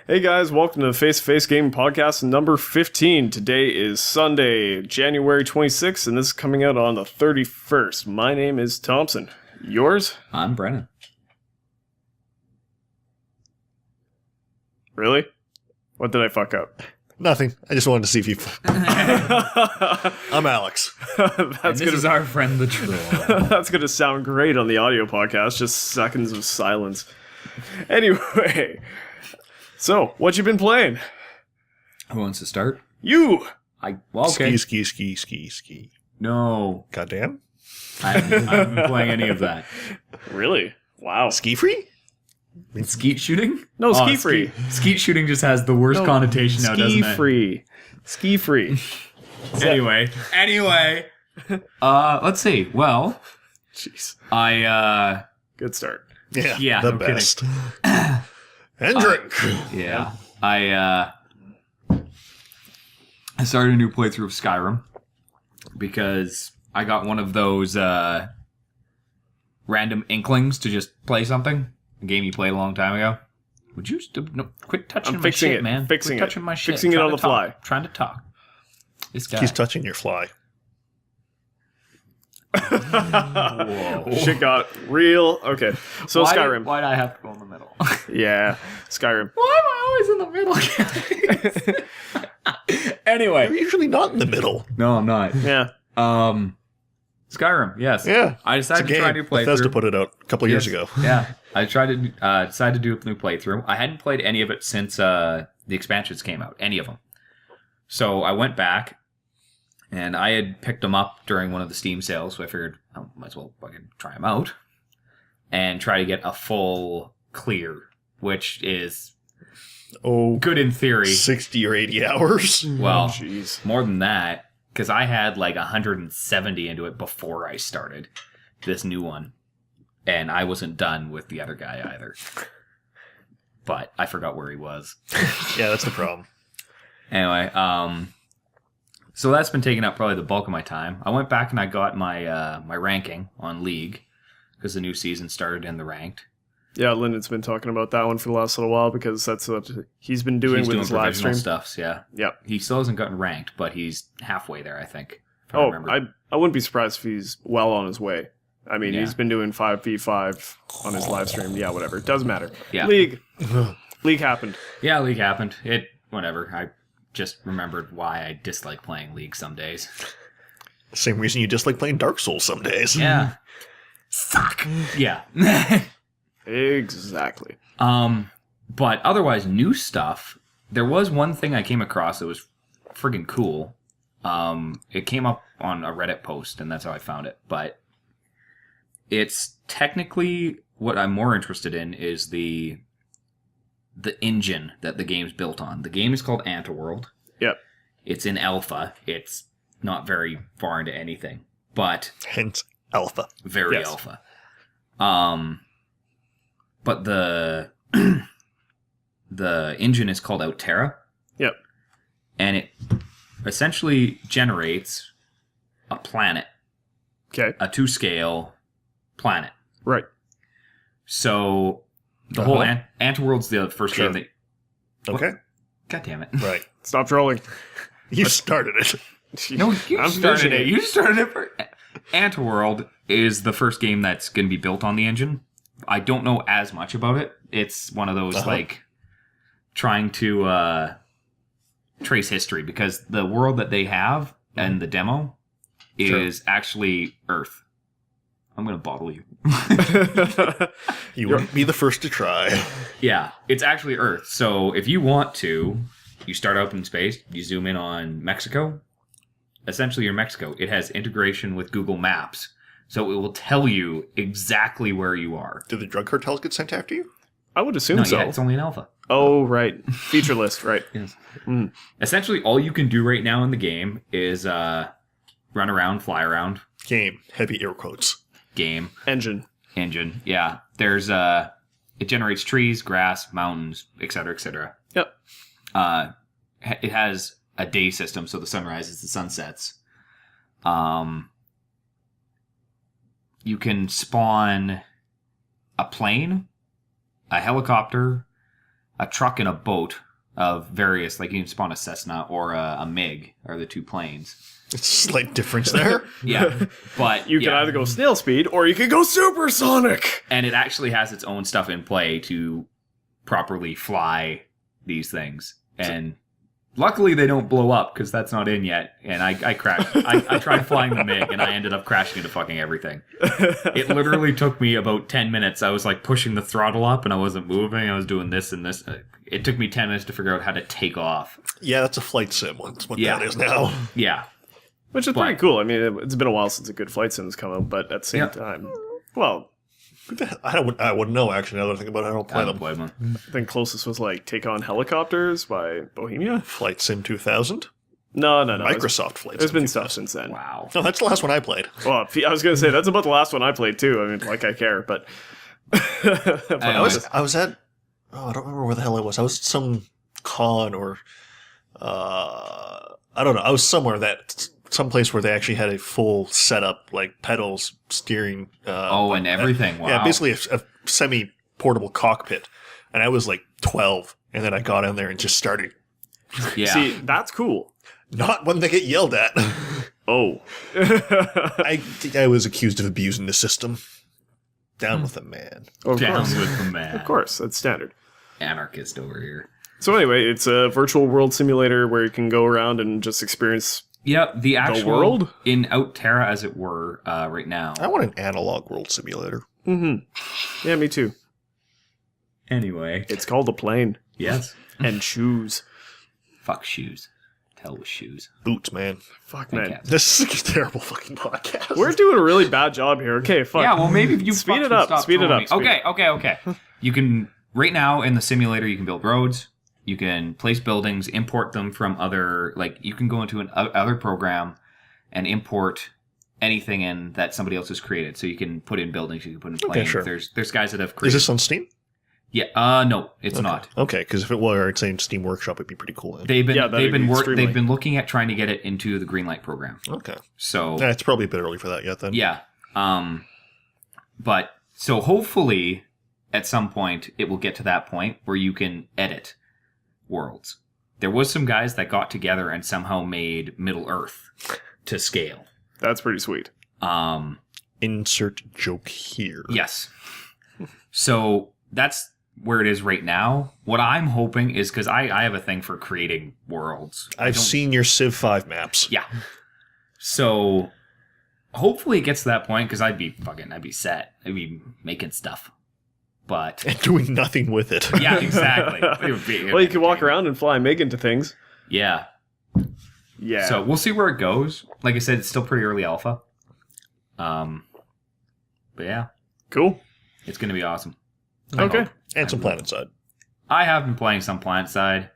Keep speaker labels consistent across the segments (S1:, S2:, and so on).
S1: Hey guys, welcome to the Face to Face Gaming Podcast number 15. Today is Sunday, January 26th, and this is coming out on the 31st. My name is Thompson. Yours?
S2: I'm Brennan.
S1: Really? What did I fuck up?
S3: Nothing. I just wanted to see if you... I'm Alex.
S2: This is our friend the Troll.
S1: That's going to sound great on the audio podcast, just seconds of silence. Anyway, so, what you been playing?
S2: Who wants to start?
S1: You!
S2: Okay.
S3: Ski.
S2: No.
S3: Goddamn.
S2: I haven't been playing any of that.
S1: Really? Wow.
S3: Ski free?
S2: Skeet shooting?
S1: No, ski free.
S2: Skeet shooting just has the worst connotation now, doesn't it?
S1: Ski free.
S2: Anyway. Let's see. Well,
S1: Jeez. Good start.
S3: Yeah, the
S2: no
S3: best. And drink.
S2: Yeah. I started a new playthrough of Skyrim because I got one of those random inklings to just play something. A game you played a long time ago. Would you quit touching my shit, man? Quit touching my shit.
S1: Fixing it on the fly.
S2: Trying to talk. This guy.
S3: He's touching your fly.
S2: Whoa.
S1: Shit got real. Okay, so Skyrim.
S2: Why'd I have to go in the middle?
S1: Yeah, Skyrim.
S2: Why am I always in the middle, guys? Anyway.
S3: You're usually not in the middle.
S2: No, I'm not.
S1: Yeah.
S2: Skyrim, yes.
S3: Yeah.
S2: I decided to try a new playthrough.
S3: Bethesda put it out a couple years ago.
S2: Yeah. I decided to do a new playthrough. I hadn't played any of it since the expansions came out. Any of them. So I went back, and I had picked them up during one of the Steam sales, so I figured I might as well fucking try them out and try to get a full clear, which is good in theory.
S3: 60 or 80 hours?
S2: Well,
S1: jeez.
S2: more than that, because I had like 170 into it before I started this new one. And I wasn't done with the other guy either. But I forgot where he was.
S3: Yeah, that's the problem.
S2: Anyway, so that's been taking up probably the bulk of my time. I went back and I got my my ranking on League because the new season started in the ranked.
S1: Yeah, Lyndon's been talking about that one for the last little while because that's what he's been doing with his live stream
S2: stuffs. Yeah,
S1: yep.
S2: He still hasn't gotten ranked, but he's halfway there, I think.
S1: I wouldn't be surprised if he's well on his way. I mean, he's been doing 5v5 on his live stream. Yeah, whatever. It doesn't matter.
S2: Yeah.
S1: League happened.
S2: Yeah, League happened. Whatever. I just remembered why I dislike playing League some days.
S3: Same reason you dislike playing Dark Souls some days.
S2: Yeah. Fuck. Yeah.
S1: Exactly.
S2: But otherwise, new stuff. There was one thing I came across that was friggin' cool. It came up on a Reddit post, and that's how I found it. But it's technically what I'm more interested in is the engine that the game's built on. The game is called Antiworld.
S1: Yep. It's
S2: in alpha. It's not very far into anything, but
S3: hence alpha.
S2: Very alpha. But the engine is called Outterra.
S1: Yep.
S2: And it essentially generates a planet.
S1: Okay.
S2: A 2-scale planet.
S1: Right.
S2: So the whole Antiworld's the first game that...
S3: Okay.
S2: What? God damn it.
S3: Right.
S1: Stop trolling.
S3: You started it.
S2: No, you started it. You started it. Antiworld is the first game that's going to be built on the engine. I don't know as much about it. It's one of those, like, trying to trace history, because the world that they have and the demo is actually Earth. I'm going to bottle you.
S3: You wouldn't be the first to try.
S2: Yeah, it's actually Earth. So if you want to, you start up in space, you zoom in on Mexico. Essentially, you're Mexico. It has integration with Google Maps. So it will tell you exactly where you are.
S3: Do the drug cartels get sent after you?
S1: I would assume so.
S2: Yeah, it's only an alpha.
S1: Oh, right. Feature list, right.
S2: Yes. Essentially, all you can do right now in the game is run around, fly around.
S3: Game. Heavy air quotes.
S2: Game.
S1: Engine.
S2: Yeah. There's it generates trees, grass, mountains, etc., etc.
S1: Yep.
S2: It has a day system, so the sun rises, the sun sets. You can spawn a plane, a helicopter, a truck and a boat of various, like you can spawn a Cessna or a MiG are the two planes.
S3: It's a slight difference there.
S2: Yeah, but
S1: You can either go snail speed or you can go supersonic.
S2: and it actually has its own stuff in play to properly fly these things. And luckily they don't blow up because that's not in yet. And I crashed. I tried flying the MiG and I ended up crashing into fucking everything. It literally took me about 10 minutes. I was like pushing the throttle up and I wasn't moving. I was doing this and this. It took me 10 minutes to figure out how to take off.
S3: Yeah, that's a flight sim. That's what
S2: Yeah.
S3: that is now.
S2: Yeah.
S1: Which is pretty cool. I mean, it's been a while since a good flight sim has come out, but at the same time, well,
S3: I wouldn't know, actually, now that I think about it. I don't play
S2: I
S3: them.
S2: don't play them.
S1: I think closest was like Take on Helicopters by Bohemia.
S3: Flight Sim 2000?
S1: No.
S3: Microsoft Flight
S1: There's
S3: Sim
S1: been
S3: 2000.
S1: stuff since then.
S2: Wow.
S3: No, that's the last one I played.
S1: Well, I was going to say, that's about the last one I played too. I mean, like I care, but... But
S3: I was at... Oh, I don't remember where the hell I was. I was at some con or... I don't know. I was someplace where they actually had a full setup, like pedals, steering...
S2: And everything. Wow.
S3: Yeah, basically a semi-portable cockpit. And I was like 12, and then I got in there and just started.
S2: Yeah.
S1: See, that's cool.
S3: Not when they get yelled at.
S1: Oh.
S3: I think I was accused of abusing the system. Down with the man.
S1: Of
S2: Down
S1: course.
S2: with the man.
S1: Of course, that's standard.
S2: Anarchist over here.
S1: So anyway, it's a virtual world simulator where you can go around and just experience...
S2: Yep, the actual
S1: world?
S2: in Outterra, as it were, right now.
S3: I want an analog world simulator.
S1: Mm-hmm. Yeah, me too.
S2: Anyway.
S1: It's called a plane.
S2: Yes.
S1: And shoes.
S2: Fuck shoes. Hell with shoes.
S3: Boots, man.
S1: Fuck, man.
S2: Fantastic.
S3: This is a terrible fucking podcast.
S1: We're doing a really bad job here. Okay, fuck.
S2: Yeah, well, maybe if you
S1: Speed
S2: fucks
S1: it
S2: would
S1: up,
S2: stop
S1: speed it
S2: trolling
S1: up,
S2: me.
S1: speed
S2: Okay. You can, right now in the simulator, you can build roads. You can place buildings, import them from other, like, you can go into other program and import anything in that somebody else has created. So you can put in buildings, you can put in planes.
S3: sure.
S2: There's guys that have
S3: Is
S2: created.
S3: this on Steam?
S2: Yeah, no, it's not.
S3: Okay, because if it were, I'd say Steam Workshop would be pretty cool. Then.
S2: They've
S1: Yeah, that'd be extremely.
S2: they've been looking at trying to get it into the Greenlight program.
S3: Okay.
S2: So
S3: Yeah, it's probably a bit early for that yet then.
S2: yeah, but so hopefully at some point it will get to that point where you can edit worlds. There was some guys that got together and somehow made Middle Earth to scale.
S1: That's pretty sweet.
S3: Insert joke here.
S2: Yes. So that's where it is right now. What I'm hoping is, because I have a thing for creating worlds.
S3: I've seen your Civ 5 maps.
S2: Yeah. So hopefully it gets to that point, because I'd be set. I'd be making stuff. But
S3: And doing nothing with it.
S2: yeah, exactly. It would be
S1: Well, you can walk around and fly Meg into things.
S2: Yeah.
S1: Yeah.
S2: So we'll see where it goes. Like I said, it's still pretty early alpha. But yeah,
S1: Cool.
S2: it's going to be awesome.
S1: Okay.
S3: And some Planet Side.
S2: I have been playing some Planet Side,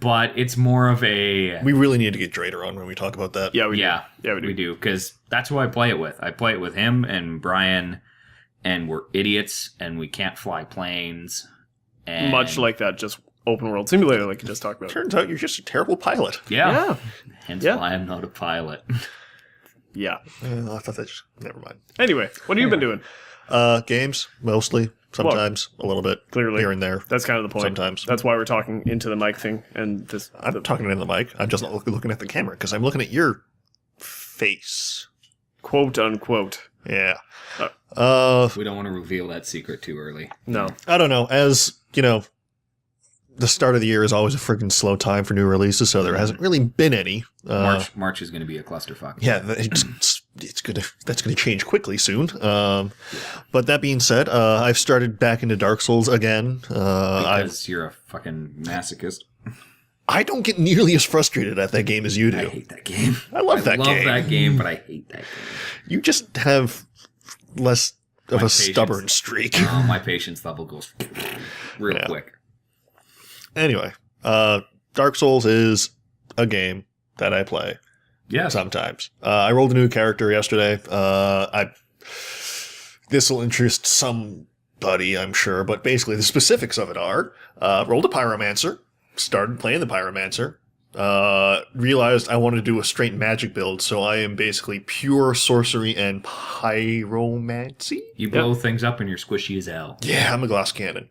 S2: but it's more of a...
S3: We really need to get Drader on when we talk about that.
S1: Yeah, we do.
S2: Yeah,
S1: Yeah, we do.
S2: we do, because that's who I play it with. I play it with him and Brian, and we're idiots, and we can't fly planes. And
S1: Much like that just open world simulator like you just talked about.
S3: Turns out you're just a terrible pilot.
S2: Yeah.
S1: Yeah.
S2: Hence
S1: Yeah.
S2: why I'm not a pilot.
S1: Yeah.
S3: I thought that just... Never mind.
S1: Anyway, what have you been doing?
S3: Games, mostly. Sometimes. A little bit.
S1: Clearly.
S3: Here and there.
S1: That's kind of the point.
S3: Sometimes.
S1: That's why we're talking into the mic thing and this.
S3: I'm talking into the mic. I'm just not looking at the camera because I'm looking at your face.
S1: Quote unquote.
S3: Yeah.
S2: We don't want to reveal that secret too early.
S1: No.
S3: I don't know. As, you know, the start of the year is always a freaking slow time for new releases, so there hasn't really been any.
S2: March is going to be a clusterfuck.
S3: Yeah, that's gonna change quickly soon. But that being said, I've started back into Dark Souls again.
S2: Because you're a fucking masochist.
S3: I don't get nearly as frustrated at that game as you
S2: I
S3: do.
S2: hate that game.
S3: I love that game.
S2: that game, but I hate that game.
S3: You just have less of
S2: My
S3: a
S2: patience.
S3: stubborn streak.
S2: My patience level goes real
S3: Yeah.
S2: quick.
S3: Anyway, Dark Souls is a game that I play
S2: Yes.
S3: sometimes. I rolled a new character yesterday. This will interest somebody, I'm sure, but basically the specifics of it are, rolled a Pyromancer, started playing the Pyromancer, realized I wanted to do a straight magic build, so I am basically pure sorcery and pyromancy.
S2: You blow things up and you're squishy as hell.
S3: Yeah, I'm a glass cannon.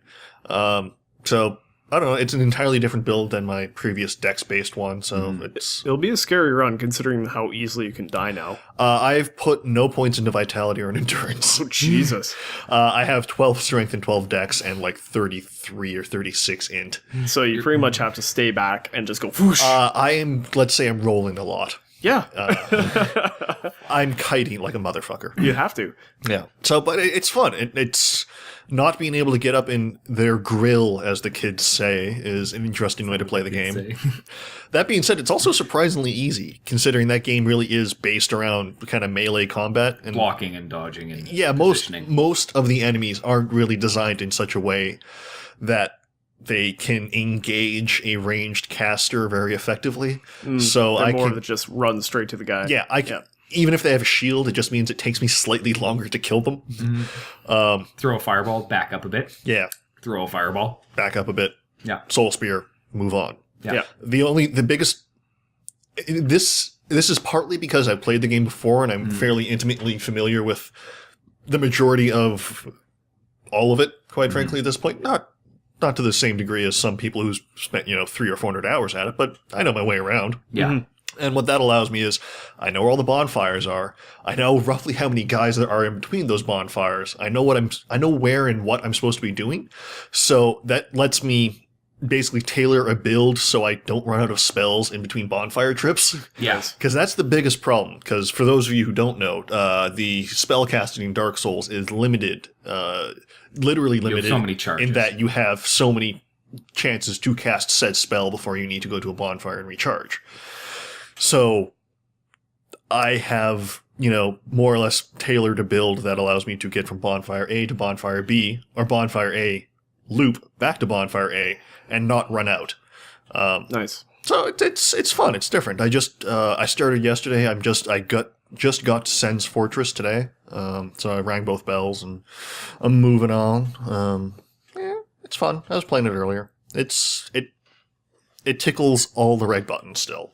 S3: So I don't know. It's an entirely different build than my previous Dex-based one, so
S1: It'll be a scary run considering how easily you can die now.
S3: I've put no points into Vitality or Endurance.
S1: Oh, Jesus.
S3: I have 12 Strength and 12 Dex and like 33 or 36 Int.
S1: So you pretty much have to stay back and just go whoosh.
S3: Let's say I'm rolling a lot.
S1: Yeah.
S3: I'm kiting like a motherfucker.
S1: You have to.
S3: Yeah. So, but it's fun. It's not being able to get up in their grill, as the kids say, is an interesting way to play the game. That being said, it's also surprisingly easy, considering that game really is based around kind of melee combat and
S2: Blocking and dodging and
S3: positioning. Most of the enemies aren't really designed in such a way that they can engage a ranged caster very effectively. So
S1: They're
S3: I
S1: more
S3: can
S1: that just run straight to the guy.
S3: yeah, I can. Even if they have a shield, it just means it takes me slightly longer to kill them.
S2: throw a fireball, back up a bit.
S3: Yeah,
S2: Throw a fireball.
S3: back up a bit.
S2: Yeah.
S3: Soul Spear, move on.
S2: Yeah.
S3: The biggest. This is partly because I've played the game before and I'm fairly intimately familiar with the majority of all of it. Quite frankly, at this point, not to the same degree as some people who's spent 300 or 400 hours at it, but I know my way around.
S2: Yeah.
S3: And what that allows me is, I know where all the bonfires are. I know roughly how many guys there are in between those bonfires. I know where and what I'm supposed to be doing. So that lets me basically tailor a build so I don't run out of spells in between bonfire trips.
S2: Yes.
S3: Because that's the biggest problem. Because for those of you who don't know, the spell casting in Dark Souls is limited, literally limited.
S2: so many charges.
S3: In that you have so many chances to cast said spell before you need to go to a bonfire and recharge. So I have, more or less tailored a build that allows me to get from bonfire A to bonfire B, or bonfire A loop back to bonfire A, and not run out.
S1: Nice.
S3: So it's fun. It's different. I started yesterday. I just got to Sen's Fortress today. So I rang both bells and I'm moving on. It's fun. I was playing it earlier. It tickles all the right buttons still.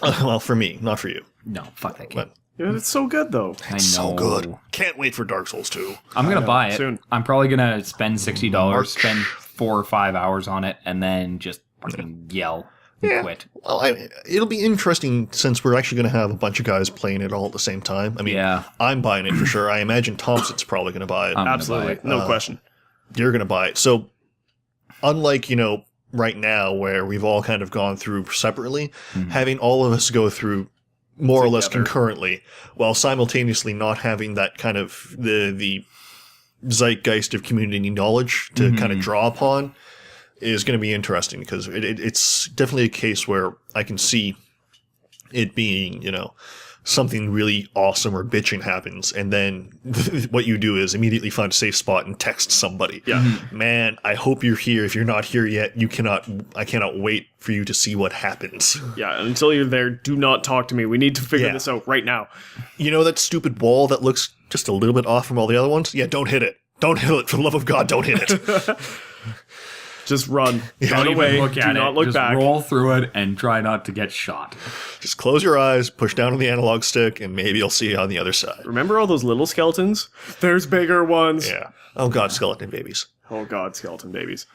S3: Well, for me, not for you.
S2: No, fuck that game.
S3: But
S1: Yeah, it's so good though.
S2: I know.
S3: so good. Can't wait for Dark Souls 2.
S2: I'm going to buy it.
S1: soon.
S2: I'm probably going to spend $60,
S3: March.
S2: spend 4 or 5 hours on it, and then just fucking yell and quit.
S3: Well, it'll be interesting since we're actually going to have a bunch of guys playing it all at the same time. I mean,
S2: Yeah.
S3: I'm buying it for sure. I imagine Thompson's probably going to buy it.
S2: I'm gonna
S1: Absolutely.
S2: buy it.
S1: No question.
S3: You're going to buy it. So, unlike, right now where we've all kind of gone through separately, having all of us go through more or less
S1: Together.
S3: concurrently, while simultaneously not having that kind of the zeitgeist of community knowledge to kind of draw upon, is going to be interesting because it's definitely a case where I can see it being, something really awesome or bitching happens, and then what you do is immediately find a safe spot and text somebody.
S1: Yeah.
S3: Man, I hope you're here. If you're not here yet, I cannot wait for you to see what happens.
S1: Yeah, and until you're there, do not talk to me. We need to figure
S3: Yeah.
S1: this out right now.
S3: You know that stupid wall that looks just a little bit off from all the other ones? Yeah, don't hit it. Don't hit it. For the love of God, don't hit it.
S1: Just run.
S3: Yeah.
S1: Run
S2: Don't
S1: away.
S2: even look
S1: Do
S2: at
S1: not
S2: it.
S1: look
S2: Just
S1: back.
S2: roll through it and try not to get shot.
S3: Just close your eyes, push down on the analog stick, and maybe you'll see you on the other side.
S1: Remember all those little skeletons? There's bigger ones.
S3: Yeah. Oh God, skeleton babies.
S1: Oh god, skeleton babies.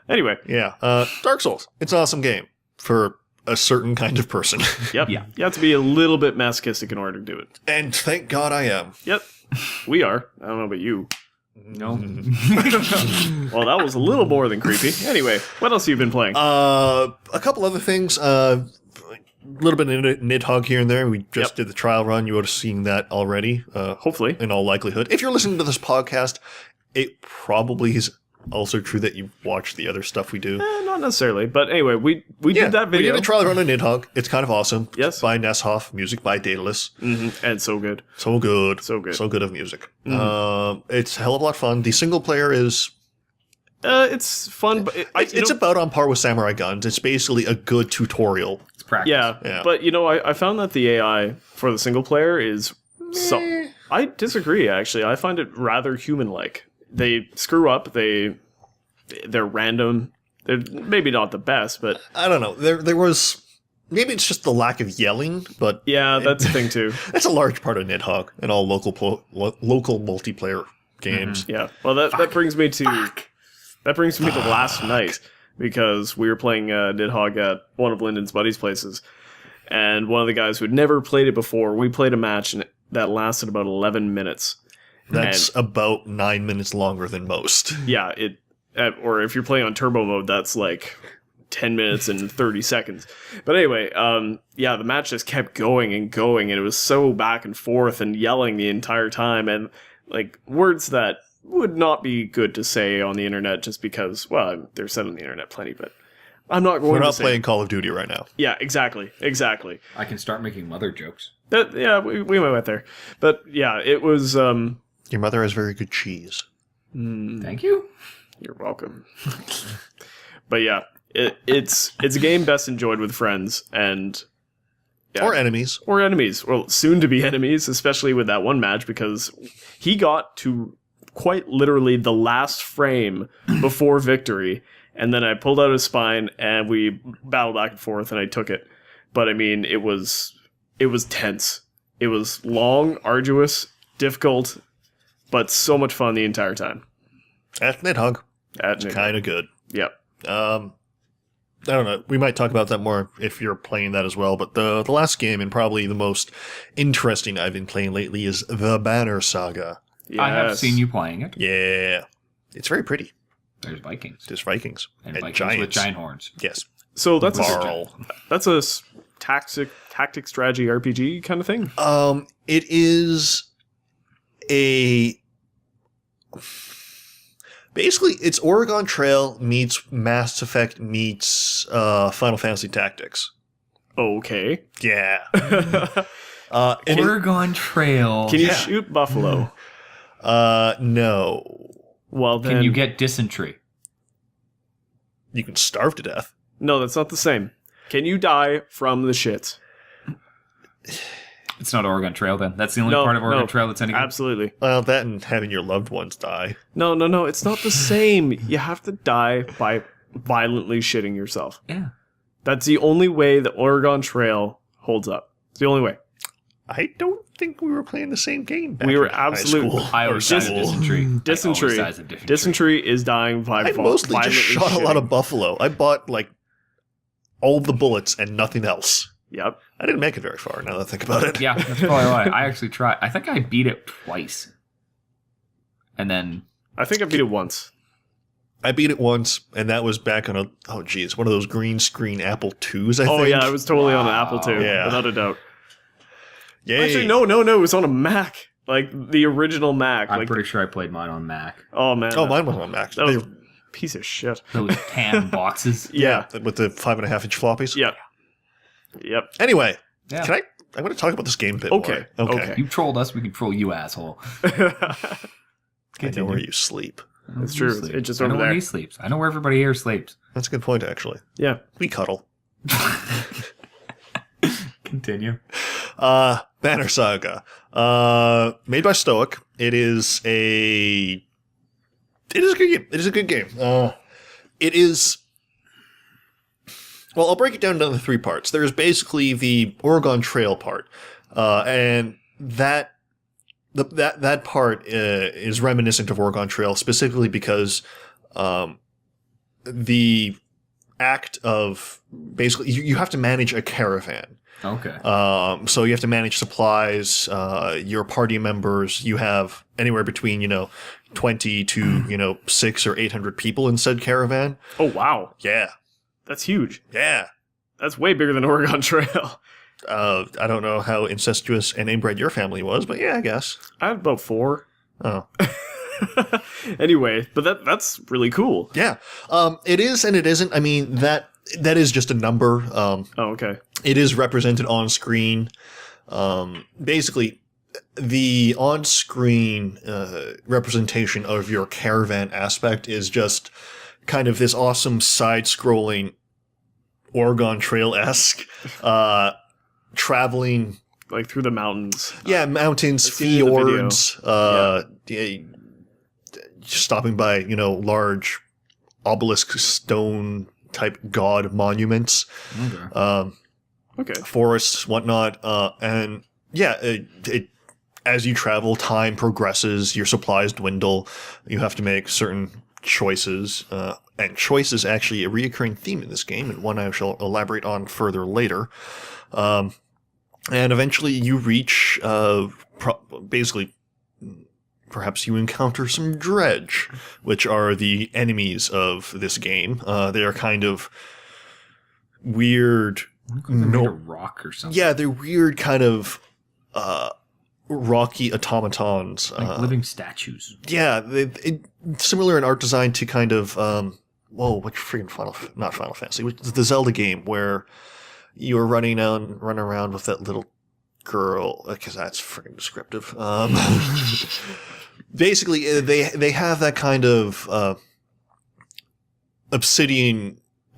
S1: Anyway,
S3: Yeah. Dark Souls. It's an awesome game for a certain kind of person.
S1: yep.
S2: Yeah.
S1: You have to be a little bit masochistic in order to do it.
S3: And thank God I am.
S1: Yep. We are. I don't know about you.
S2: No.
S1: Well, that was a little more than creepy. Anyway, what else have you been playing?
S3: A couple other things. A little bit of Nidhogg here and there. We just did the trial run. You would have seen that already.
S1: Hopefully.
S3: In all likelihood. If you're listening to this podcast, it probably is also true that you watch the other stuff we do.
S1: Not necessarily. But anyway, we did that video.
S3: We did a trial run on Nidhogg. It's kind of awesome.
S1: Yes.
S3: It's by Nesshoff, music by Daedalus.
S1: And so good.
S3: So good.
S1: So good.
S3: So good of music. It's a hell of a lot of fun. The single player is...
S1: It's fun, but
S3: It's about on par with Samurai Guns. It's basically a good tutorial.
S2: It's practice.
S1: yeah. But I found that the AI for the single player is so. I disagree. Actually, I find it rather human-like. They screw up. They're random. They're maybe not the best, but
S3: I don't know. There was... Maybe it's just the lack of yelling, but
S1: yeah, that's the thing too.
S3: that's a large part of Nidhogg and all local multiplayer games.
S1: Yeah. Well, that brings me to That brings me to last night, because we were playing Nidhogg at one of Lyndon's buddies' places, and one of the guys who had never played it before, we played a match that lasted about 11 minutes.
S3: That's about 9 minutes longer than most.
S1: Yeah, or if you're playing on turbo mode, that's like 10 minutes and 30 seconds. But anyway, the match just kept going, and it was so back and forth and yelling the entire time, and like words that would not be good to say on the internet just because, well, they're said on the internet plenty, but I'm not going to
S3: We're not
S1: say
S3: playing Call of Duty right now.
S1: Yeah, exactly.
S2: I can start making mother jokes.
S1: We went there. But yeah, it was...
S3: Your mother has very good cheese.
S2: Thank you.
S1: You're welcome. But yeah, it's a game best enjoyed with friends, and... Yeah.
S3: Or enemies.
S1: Or enemies. Well, soon to be enemies, especially with that one match, because he got to quite literally the last frame before victory, and then I pulled out his spine, and we battled back and forth, and I took it. But I mean, it was tense. It was long, arduous, difficult, but so much fun the entire time.
S3: At Nidhogg. It's kind of good.
S1: Yep.
S3: I don't know. We might talk about that more if you're playing that as well. But the last game, and probably the most interesting I've been playing lately, is The Banner Saga.
S1: Yes.
S2: I have seen you playing it.
S3: Yeah. It's very pretty.
S2: There's Vikings.
S3: There's Vikings.
S2: And Vikings
S3: giants.
S2: with giant horns.
S3: Yes.
S1: So that's
S3: Varl.
S1: a tactic strategy RPG kind of thing.
S3: It is basically it's Oregon Trail meets Mass Effect meets Final Fantasy Tactics.
S1: Okay.
S3: Yeah.
S2: Oregon Trail.
S1: Can you shoot buffalo?
S3: No.
S1: Well, then
S2: Can you get dysentery?
S3: You can starve to death.
S1: No, that's not the same. Can you die from the shits?
S2: It's not Oregon Trail then. That's the only part of Oregon Trail that's any good.
S1: Absolutely.
S3: Well, that and having your loved ones die.
S1: No, it's not the same. You have to die by violently shitting yourself.
S2: Yeah.
S1: That's the only way the Oregon Trail holds up. It's the only way.
S3: I don't think we were playing the same game back
S1: We were
S3: in high
S1: absolutely-
S3: school.
S2: I always died of dysentery.
S1: Dysentery.
S2: I always died of
S1: Dysentery is dying by
S3: I mostly
S1: violently
S3: just shot a lot
S1: shitting.
S3: of buffalo. I bought like all the bullets and nothing else.
S1: Yep.
S3: I didn't make it very far now that I think about it.
S2: Yeah, that's probably why. I actually tried. I think I beat it twice. And then...
S1: I think I beat it once.
S3: I beat it once, and that was back on one of those green screen Apple IIs, I think.
S1: Oh yeah, I was totally on an Apple II,
S3: Yeah.
S1: without a doubt.
S3: Yay.
S1: Actually, no, it was on a Mac. Like, the original Mac.
S2: I'm
S1: like,
S2: pretty sure I played mine on Mac.
S1: oh man.
S3: Oh, mine was on Mac.
S1: That was a piece of shit.
S2: Those tan boxes.
S1: Yeah.
S3: With the 5.5-inch floppies.
S1: Yep.
S3: Anyway,
S2: Yeah.
S3: I'm going to talk about this game a bit
S1: Okay.
S3: more.
S1: Okay.
S2: You trolled us, we can troll you, asshole.
S3: I know where you sleep.
S1: That's true. It's just
S2: I
S1: over
S2: know where
S1: there.
S2: he sleeps. I know where everybody here sleeps.
S3: That's a good point, actually.
S1: Yeah.
S3: We cuddle.
S2: Continue.
S3: Banner Saga. Made by Stoic. It is a good game. It is a good game. It is... Well, I'll break it down into 3 parts. There's basically the Oregon Trail part. And that part is reminiscent of Oregon Trail, specifically because the act of... Basically, you have to manage a caravan.
S2: Okay.
S3: So you have to manage supplies, your party members. You have anywhere between, 20 to, 600 or 800 people in said caravan.
S1: Oh, wow.
S3: Yeah.
S1: That's huge.
S3: Yeah.
S1: That's way bigger than Oregon Trail.
S3: I don't know how incestuous and inbred your family was, but yeah, I guess.
S1: I have about 4.
S3: Oh.
S1: Anyway, but that's really cool.
S3: Yeah. It is and it isn't. I mean, that is just a number.
S1: Oh, okay.
S3: It is represented on screen. Basically, the on-screen representation of your caravan aspect is just kind of this awesome side-scrolling Oregon Trail-esque traveling.
S1: Like through the mountains.
S3: Yeah, mountains,
S1: I've seen it in the
S3: fjords, stopping by, large obelisk stone type god monuments.
S2: Okay.
S1: Okay.
S3: Forests, whatnot, and yeah, it as you travel, time progresses, your supplies dwindle, you have to make certain choices, and choice is actually a reoccurring theme in this game, and one I shall elaborate on further later. And eventually you reach, basically, perhaps you encounter some dredge, which are the enemies of this game. They are kind of weird.
S2: Made of rock or something.
S3: Yeah, they're weird kind of rocky automatons.
S2: Like living statues.
S3: Yeah, similar in art design to kind of, what freaking not Final Fantasy, the Zelda game where you're running around with that little girl, because that's freaking descriptive. Basically, they have that kind of obsidian /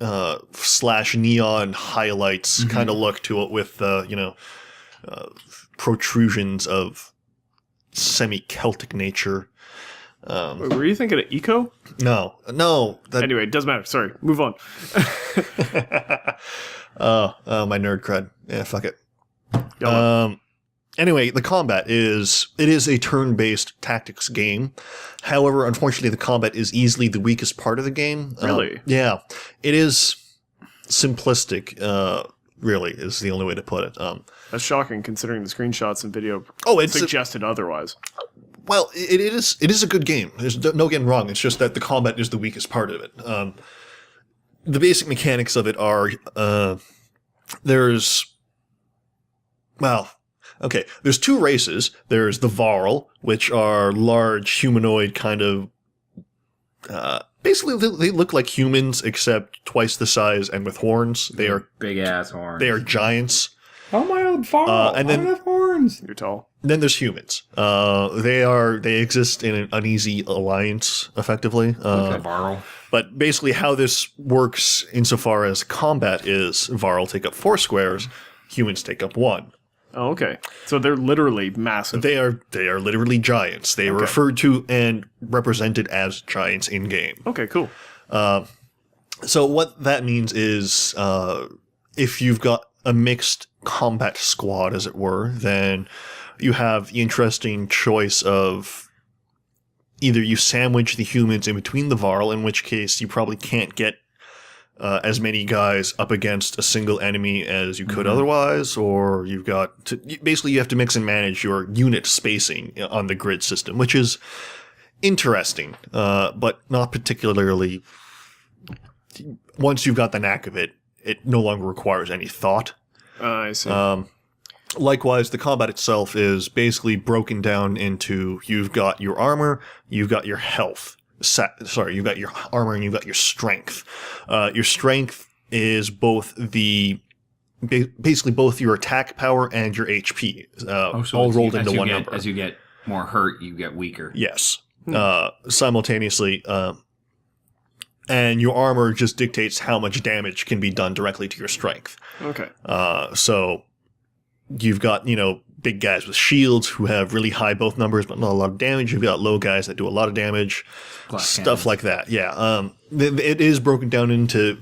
S3: neon highlights kind of look to it with protrusions of semi-Celtic nature.
S1: Wait, were you thinking of Eco?
S3: No.
S1: Anyway, it doesn't matter. Sorry, move on.
S3: Oh, my nerd cred. Yeah, fuck it.
S1: Go
S3: Anyway, the combat is a turn-based tactics game. However, unfortunately, the combat is easily the weakest part of the game.
S1: Really?
S3: Yeah. It is simplistic, really, is the only way to put it.
S1: That's shocking considering the screenshots and video
S3: it's
S1: suggested otherwise.
S3: Well, it is a good game. There's no getting wrong. It's just that the combat is the weakest part of it. The basic mechanics of it are there's two races. There's the Varl, which are large humanoid kind of basically they look like humans except twice the size and with horns. They are
S2: big ass horns.
S3: They are giants.
S2: Oh my old Varl!
S3: And then
S2: I have horns.
S1: You're tall.
S3: Then there's humans. They exist in an uneasy alliance, effectively.
S2: Varl.
S3: But basically, how this works insofar as combat is, Varl take up 4 squares, humans take up 1.
S1: Oh, okay. So they're literally massive.
S3: They are literally giants. They are referred to and represented as giants in game.
S1: Okay, cool.
S3: So what that means is, if you've got a mixed combat squad, as it were, then you have the interesting choice of either you sandwich the humans in between the Varl, in which case you probably can't get as many guys up against a single enemy as you could otherwise, or you've got to, basically you have to mix and manage your unit spacing on the grid system, which is interesting, but not particularly. Once you've got the knack of it, it no longer requires any thought.
S1: I see.
S3: Likewise, the combat itself is basically broken down into you've got your armor, you've got your health. You've got your armor and you've got your strength. Your strength is basically both your attack power and your HP, all rolled into one number.
S2: As you get more hurt, you get weaker.
S3: Yes, simultaneously. And your armor just dictates how much damage can be done directly to your strength.
S1: Okay.
S3: So you've got, big guys with shields who have really high both numbers, but not a lot of damage. You've got low guys that do a lot of damage. Stuff like that. Yeah. It is broken down into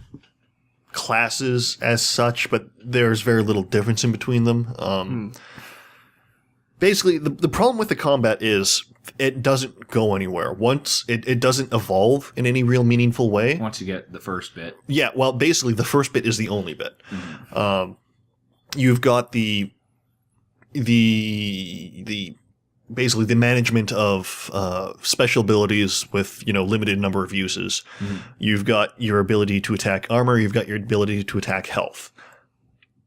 S3: classes as such, but there's very little difference in between them. Basically, the problem with the combat is it doesn't go anywhere. Once it doesn't evolve in any real meaningful way.
S2: Once you get the first bit.
S3: Yeah, well, basically the first bit is the only bit. You've got the basically the management of special abilities with limited number of uses. You've got your ability to attack armor. You've got your ability to attack health.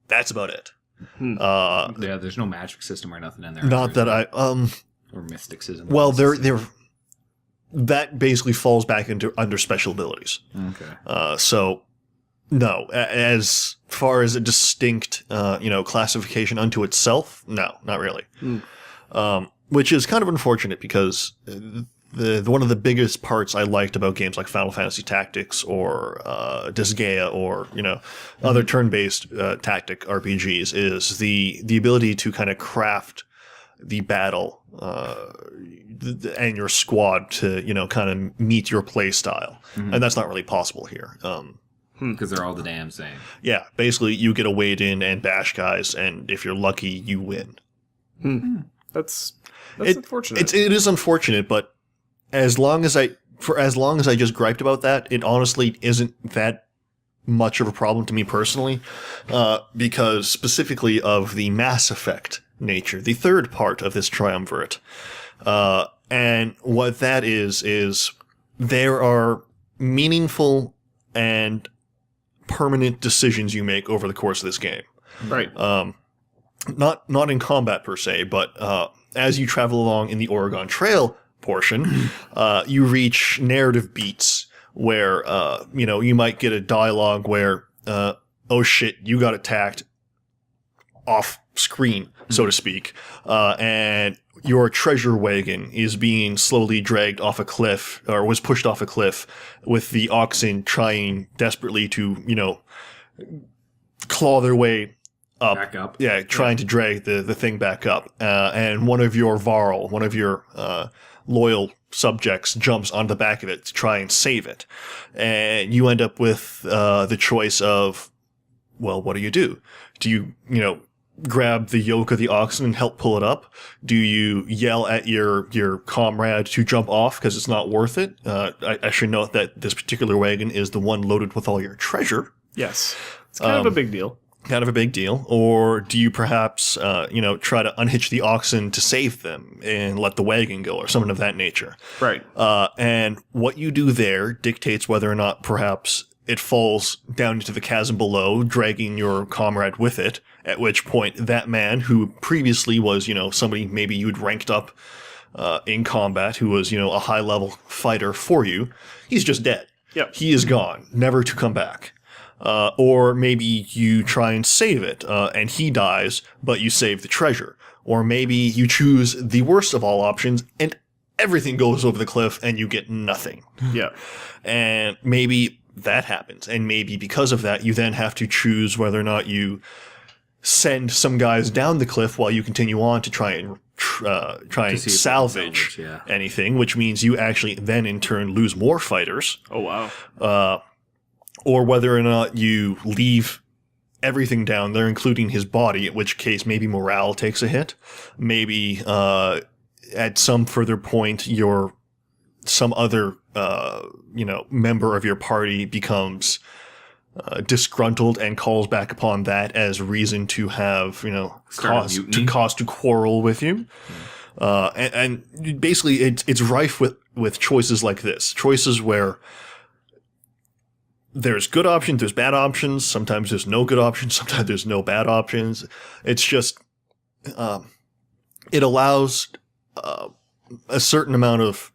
S3: That's about it.
S2: Yeah, there's no magic system or nothing in there.
S3: Not that
S2: or mysticism.
S3: Well, that basically falls back under special abilities.
S2: Okay.
S3: So no, as far as a distinct classification unto itself, no, not really. Which is kind of unfortunate because one of the biggest parts I liked about games like Final Fantasy Tactics or Disgaea or other turn-based tactic RPGs is the ability to kind of craft the battle and your squad to kind of meet your play style, and that's not really possible here.
S2: Because they're all the damn same.
S3: Yeah, basically you get a wade in and bash guys, and if you're lucky, you win.
S1: That's unfortunate.
S3: It is unfortunate, but as long as I for as long as I just griped about that, it honestly isn't that much of a problem to me personally, because specifically of the Mass Effect nature, the third part of this triumvirate. And what that is there are meaningful and permanent decisions you make over the course of this game.
S1: Right.
S3: Not in combat per se, but as you travel along in the Oregon Trail portion, you reach narrative beats where you might get a dialogue where oh shit, you got attacked off screen, so to speak, and your treasure wagon is being slowly dragged off a cliff, or was pushed off a cliff, with the oxen trying desperately to, claw their way up.
S2: Back up.
S3: Yeah, trying to drag the thing back up. And one of your Varl, one of your loyal subjects, jumps on the back of it to try and save it. And you end up with the choice of, well, what do? Do you, grab the yoke of the oxen and help pull it up? Do you yell at your comrade to jump off because it's not worth it? I should note that this particular wagon is the one loaded with all your treasure.
S1: Yes. It's kind of a big deal.
S3: Kind of a big deal. Or do you perhaps, try to unhitch the oxen to save them and let the wagon go, or something of that nature?
S1: Right.
S3: And what you do there dictates whether or not perhaps it falls down into the chasm below, dragging your comrade with it, at which point that man, who previously was, somebody maybe you'd ranked up in combat, who was, a high-level fighter for you, he's just dead.
S1: Yep.
S3: He is gone, never to come back. Or maybe you try and save it, and he dies, but you save the treasure. Or maybe you choose the worst of all options, and everything goes over the cliff, and you get nothing.
S1: Yeah.
S3: And maybe that happens, and maybe because of that, you then have to choose whether or not you send some guys down the cliff while you continue on to try and salvage anything, which means you actually then in turn lose more fighters.
S1: Oh, wow.
S3: Or whether or not you leave everything down there, including his body, in which case maybe morale takes a hit. Maybe at some further point, some other member of your party becomes disgruntled and calls back upon that as reason to have cause to quarrel with you. And basically it's rife with choices like this. Choices where there's good options, there's bad options, sometimes there's no good options, sometimes there's no bad options. It's just it allows a certain amount of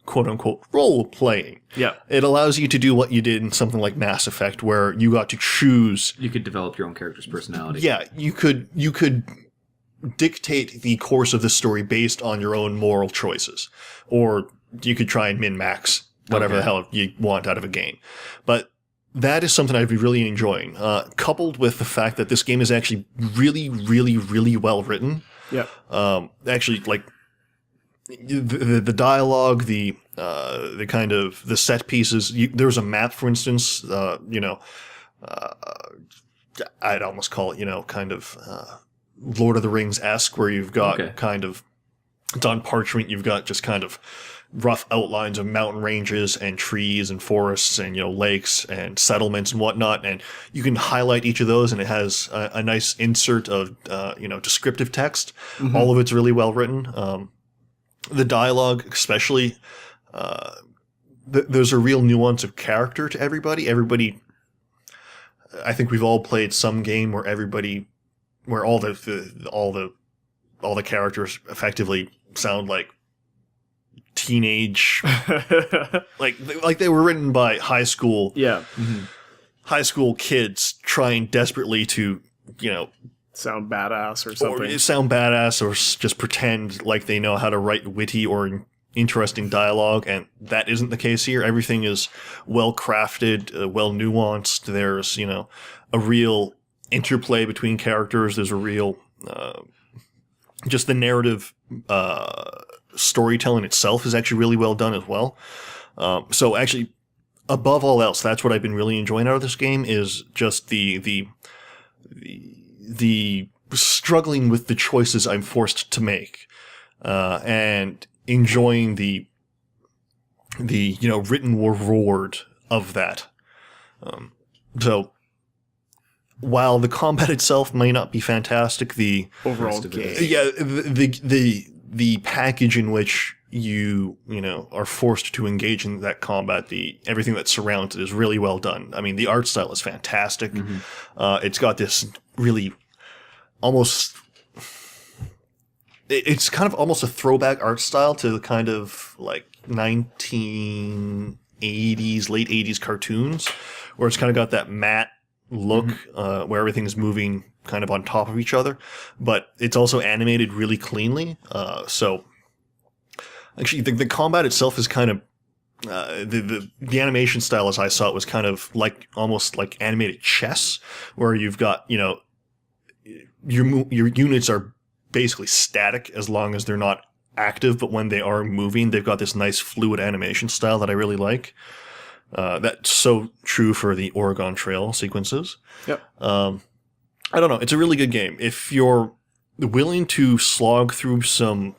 S3: quote-unquote role-playing.
S1: Yeah.
S3: It allows you to do what you did in something like Mass Effect, where you got to choose.
S2: You could develop your own character's personality.
S3: Yeah, you could dictate the course of the story based on your own moral choices. Or you could try and min-max whatever the hell you want out of a game. But that is something I'd be really enjoying, coupled with the fact that this game is actually really, really, really well written.
S1: Yeah.
S3: Actually, like, the dialogue, the kind of the set pieces. There's a map, for instance. I'd almost call it, kind of Lord of the Rings-esque, where you've got kind of, it's on parchment. You've got just kind of rough outlines of mountain ranges and trees and forests and lakes and settlements and whatnot, and you can highlight each of those, and it has a nice insert of descriptive text. Mm-hmm. All of it's really well written. The dialogue, especially, there's a real nuance of character to everybody. I think we've all played some game where all the characters effectively sound like teenage, like they were written by high school kids trying desperately to,
S1: sound badass or something.
S3: Or just pretend like they know how to write witty or interesting dialogue, and that isn't the case here. Everything is well crafted, well nuanced. There's, a real interplay between characters. There's a real, just the narrative, storytelling itself is actually really well done as well. So actually, above all else, that's what I've been really enjoying out of this game, is just the struggling with the choices I'm forced to make, and enjoying the the written reward of that. So while the combat itself may not be fantastic, the
S1: Overall game.
S3: the package in which you are forced to engage in that combat, everything that surrounds it is really well done. I mean, the art style is fantastic. It's got this really almost. It's kind of almost a throwback art style to kind of like 1980s, late 80s cartoons, where it's kind of got that matte look where everything's moving kind of on top of each other, but it's also animated really cleanly. So actually, the combat itself is kind of the animation style as I saw it was kind of like almost like animated chess, where you've got your units are basically static as long as they're not active, but when they are moving, they've got this nice fluid animation style that I really like. That's so true for the Oregon Trail sequences.
S1: Yep.
S3: I don't know. It's a really good game. If you're willing to slog through some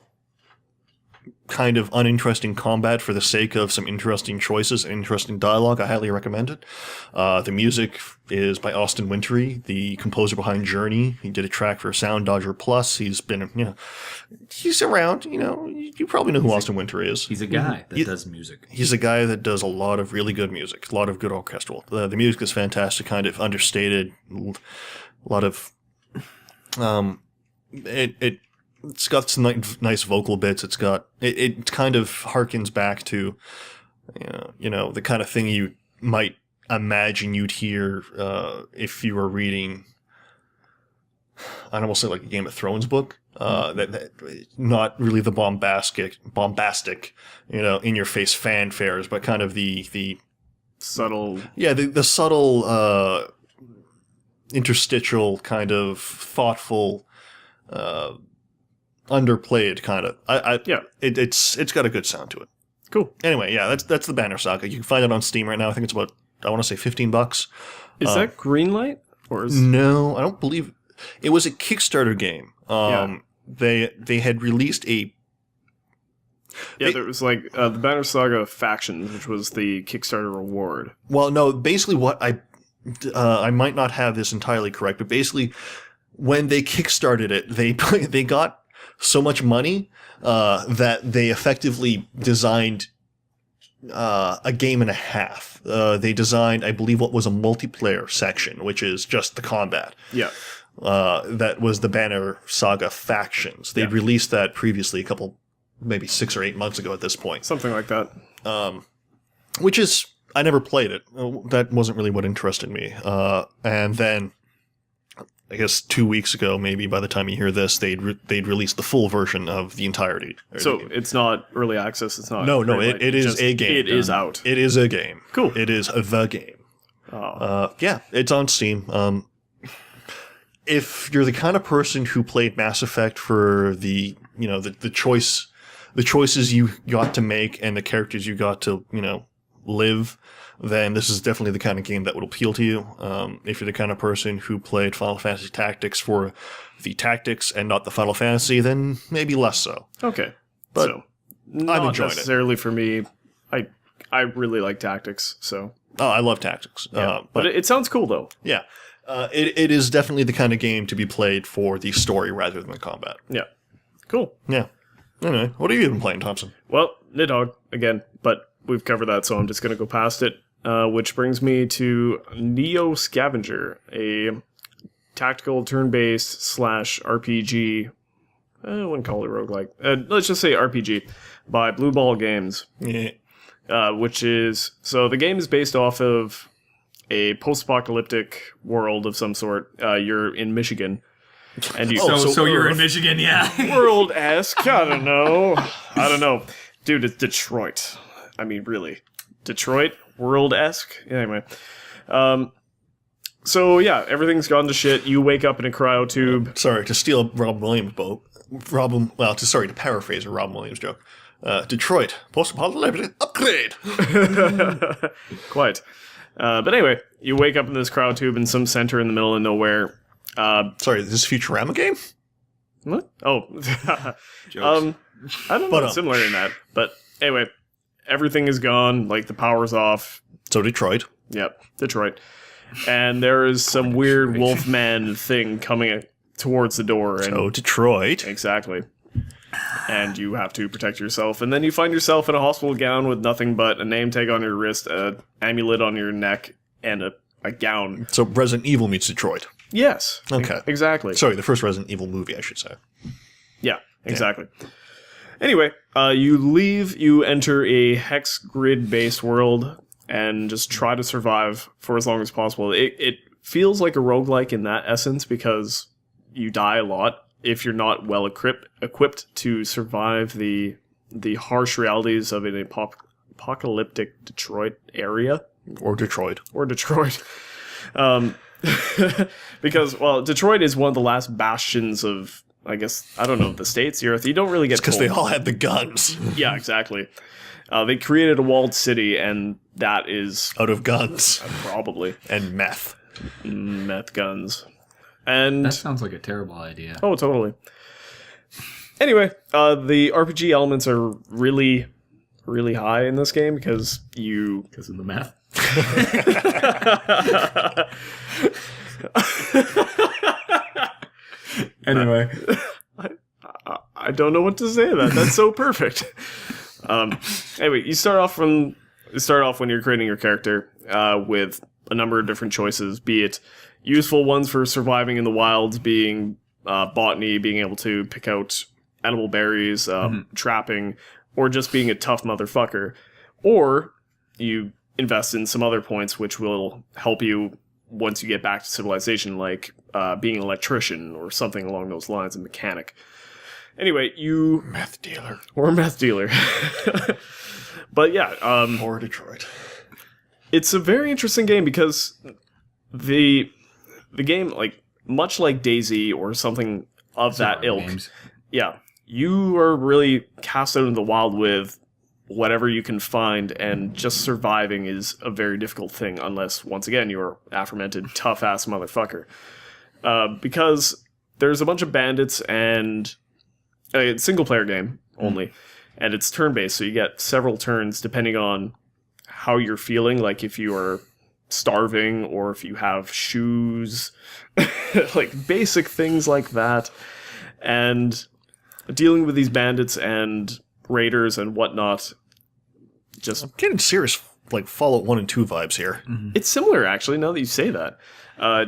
S3: kind of uninteresting combat for the sake of some interesting choices and interesting dialogue, I highly recommend it. The music is by Austin Wintory, the composer behind Journey. He did a track for Sound Dodger Plus. He's been, he's around, you probably know who Austin Wintory is.
S2: He's a guy that does music.
S3: He's a guy that does a lot of really good music, a lot of good orchestral. The music is fantastic, kind of understated, a lot of, it's got some nice vocal bits. It's got it kind of harkens back to the kind of thing you might imagine you'd hear if you were reading, I'd almost say like a Game of Thrones book. That not really the bombastic, in your face fanfares, but kind of the
S1: subtle.
S3: Yeah, the subtle interstitial kind of thoughtful underplayed kind of. It's got a good sound to it.
S1: Cool.
S3: Anyway, yeah, that's the Banner Saga. You can find it on Steam right now. I think it's about, I want to say $15.
S1: Is that Greenlight or is
S3: No, I don't believe it was a Kickstarter game. They had released a
S1: there was like the Banner Saga Factions, which was the Kickstarter reward.
S3: Well, no, basically what I might not have this entirely correct, but basically when they kickstarted it, they got so much money that they effectively designed a game and a half. They designed, I believe, what was a multiplayer section, which is just the combat.
S1: Yeah.
S3: That was the Banner Saga Factions. They'd released that previously maybe 6 or 8 months ago at this point.
S1: Something like that.
S3: Which is, I never played it. That wasn't really what interested me. And then, I guess 2 weeks ago, maybe by the time you hear this, they'd released the full version of the entirety.
S1: So it's not early access. It's not.
S3: No, it is a game.
S1: It is out.
S3: It is a game.
S1: Cool.
S3: It is the game.
S1: Oh.
S3: Yeah, it's on Steam. If you're the kind of person who played Mass Effect for the choices you got to make and the characters you got to live, then this is definitely the kind of game that would appeal to you. If you're the kind of person who played Final Fantasy Tactics for the tactics and not the Final Fantasy, then maybe less so.
S1: Okay.
S3: But
S1: so, not
S3: I'm enjoying
S1: necessarily for me. I really like Tactics, so.
S3: Oh, I love Tactics.
S1: Yeah. But it sounds cool, though.
S3: Yeah. It is definitely the kind of game to be played for the story rather than the combat.
S1: Yeah. Cool.
S3: Yeah. Anyway, what have you been playing, Thompson?
S1: Well, Nidhogg, again, but we've covered that, so I'm just going to go past it. Which brings me to Neo Scavenger, a tactical turn-based / RPG. I wouldn't call it roguelike. Let's just say RPG by Blue Ball Games.
S3: Yeah.
S1: Which is, so the game is based off of a post-apocalyptic world of some sort. You're in Michigan. And you,
S2: so you're in Michigan, yeah.
S1: World-esque, I don't know. Dude, it's Detroit. I mean, really. Detroit? World-esque? Anyway. So, yeah, everything's gone to shit. You wake up in a cryotube.
S3: Sorry, to steal Rob Williams' boat. To paraphrase a Rob Williams joke. Detroit, post-apocalyptic upgrade.
S1: Quite. But anyway, you wake up in this cryotube in some center in the middle of nowhere.
S3: Sorry, is this a Futurama game?
S1: What? Oh. I don't know. Similar in that. But anyway, everything is gone, like the power's off.
S3: So Detroit.
S1: Yep, Detroit. And there is some weird wolfman thing coming towards the door. And
S3: So Detroit.
S1: exactly. And you have to protect yourself. And then you find yourself in a hospital gown with nothing but a name tag on your wrist, an amulet on your neck, and a gown.
S3: So Resident Evil meets Detroit.
S1: Yes.
S3: Okay.
S1: Exactly.
S3: Sorry, the first Resident Evil movie, I should say.
S1: Yeah, exactly. Anyway, you enter a hex grid-based world and just try to survive for as long as possible. It feels like a roguelike in that essence because you die a lot if you're not well equipped to survive the harsh realities of an apocalyptic Detroit area.
S3: Or Detroit.
S1: Because, well, Detroit is one of the last bastions of, I guess, I don't know, the States, the Earth. You don't really get
S3: Because they all had the guns.
S1: Yeah, exactly. They created a walled city, and that is
S3: Out of guns.
S1: probably
S3: And meth.
S1: meth guns. And
S2: That sounds like a terrible idea.
S1: oh, totally. Anyway, the RPG elements are really, really high in this game because you
S2: Because of the math? Anyway.
S1: I don't know what to say to that. That's so perfect. Anyway, you start off when you're creating your character with a number of different choices, be it useful ones for surviving in the wilds, being botany, being able to pick out edible berries, trapping, or just being a tough motherfucker. Or you invest in some other points which will help you once you get back to civilization, like being an electrician or something along those lines, a mechanic. Anyway,
S3: Meth dealer.
S1: or a meth dealer. But yeah,
S3: Or Detroit.
S1: it's a very interesting game because the game, like much like DayZ or something of that ilk,
S2: Games.
S1: yeah, you are really cast out in the wild with whatever you can find, and just surviving is a very difficult thing unless, once again, you're aforementioned tough-ass motherfucker. Because there's a bunch of bandits, and it's a single-player game only, and it's turn-based, so you get several turns depending on how you're feeling, like if you are starving or if you have shoes, like basic things like that. And dealing with these bandits and raiders and whatnot, just
S3: I'm getting serious, like, Fallout 1 and 2 vibes here.
S1: it's similar actually, now that you say that.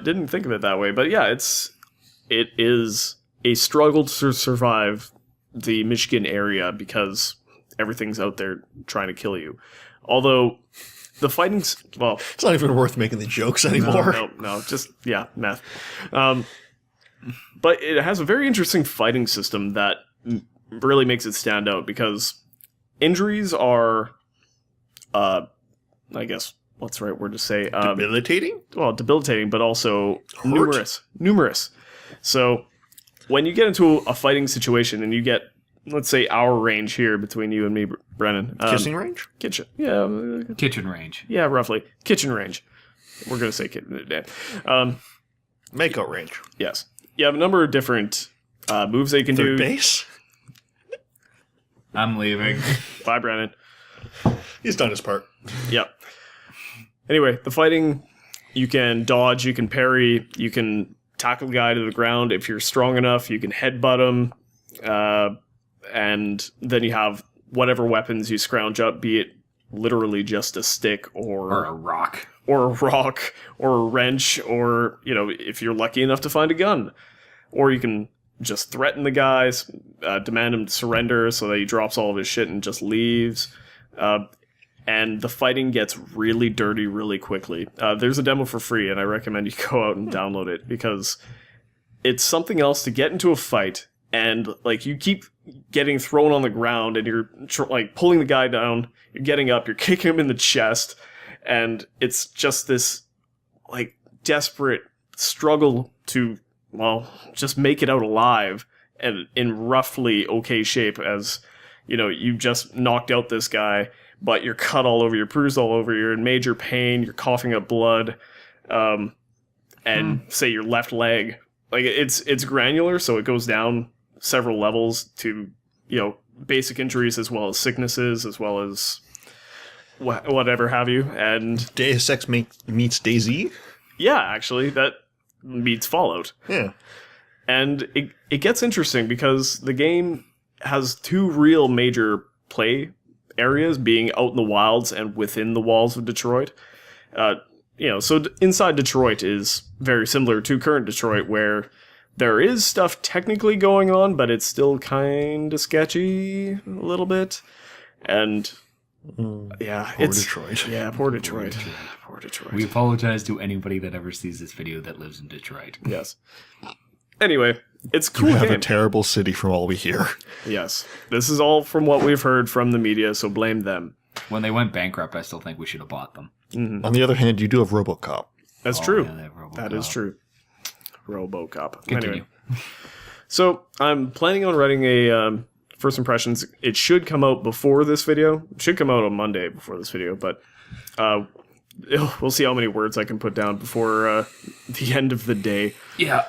S1: Didn't think of it that way, but yeah, it is a struggle to survive the Michigan area because everything's out there trying to kill you. Although the fighting's, well,
S3: It's not even worth making the jokes anymore.
S1: no, just, yeah, meth. But it has a very interesting fighting system that really makes it stand out because injuries are, I guess, what's the right word to say?
S3: Debilitating?
S1: Well, debilitating, but also
S3: Hurt?
S1: numerous. So when you get into a fighting situation and you get, let's say, our range here between you and me, Brennan.
S3: Kissing range?
S1: Kitchen. Yeah.
S2: Kitchen range.
S1: Yeah, roughly. Kitchen range. We're going to say kitchen.
S3: Makeout range.
S1: Yes. You have a number of different moves that you can
S3: Third
S1: do.
S3: base?
S2: I'm leaving.
S1: Bye, Brennan.
S3: He's done his part.
S1: Yep. Anyway, the fighting, you can dodge, you can parry, you can tackle the guy to the ground. If you're strong enough, you can headbutt him. And then you have whatever weapons you scrounge up, be it literally just a stick
S2: Or a rock.
S1: or a rock or a wrench, or, you know, if you're lucky enough to find a gun. Or you can just threaten the guys, demand him to surrender so that he drops all of his shit and just leaves. And the fighting gets really dirty really quickly. There's a demo for free, and I recommend you go out and download it, because it's something else to get into a fight, and like you keep getting thrown on the ground, and you're like pulling the guy down, you're getting up, you're kicking him in the chest, and it's just this like desperate struggle to, well, just make it out alive and in roughly okay shape, as, you know, you just knocked out this guy, but you're cut all over, you're bruised all over, you're in major pain, you're coughing up blood, and say your left leg, like it's granular, so it goes down several levels to, you know, basic injuries as well as sicknesses, as well as whatever have you. And
S3: Deus Ex meets DayZ?
S1: yeah, actually, that meets Fallout.
S3: Yeah.
S1: And it gets interesting because the game has two real major play areas, being out in the wilds and within the walls of Detroit. So inside Detroit is very similar to current Detroit, where there is stuff technically going on, but it's still kind of sketchy a little bit. And yeah,
S3: Poor Detroit.
S1: Yeah, poor Detroit. Poor Detroit.
S2: We apologize to anybody that ever sees this video that lives in Detroit.
S1: Yes. Anyway, it's a cool
S3: You have
S1: game.
S3: a terrible city from all we hear.
S1: Yes. This is all from what we've heard from the media, so blame them.
S2: When they went bankrupt, I still think we should have bought them.
S3: On the other hand, you do have RoboCop.
S1: That's
S2: Oh,
S1: true.
S2: yeah, that RoboCop.
S1: That is true. RoboCop.
S2: Continue.
S1: Anyway. So I'm planning on writing a first impressions. It should come out before this video. It should come out on Monday before this video, but we'll see how many words I can put down before the end of the day.
S2: Yeah.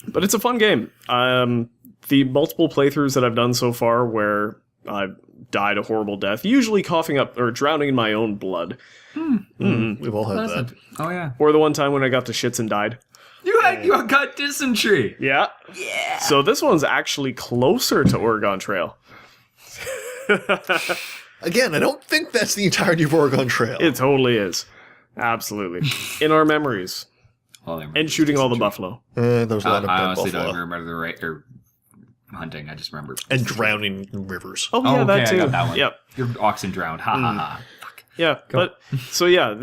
S1: But it's a fun game. The multiple playthroughs that I've done so far where I've died a horrible death, usually coughing up or drowning in my own blood.
S3: We've all had that.
S2: Oh, yeah.
S1: Or the one time when I got the shits and died.
S2: You got dysentery.
S1: Yeah. Yeah. So this one's actually closer to Oregon Trail.
S3: Again, I don't think that's the entirety of Oregon Trail.
S1: It totally is. Absolutely. In our memories.
S2: Well,
S1: And shooting all the buffalo.
S3: There was a lot of
S2: I
S3: dead
S2: honestly
S3: buffalo.
S2: don't remember the right or hunting. I just remember
S3: And drowning in rivers.
S1: Oh,
S2: Oh,
S1: yeah,
S2: okay,
S1: that
S2: I
S1: too.
S2: got that one.
S1: Yep.
S2: Your oxen drowned. Ha ha ha. Fuck.
S1: Yeah, but so yeah,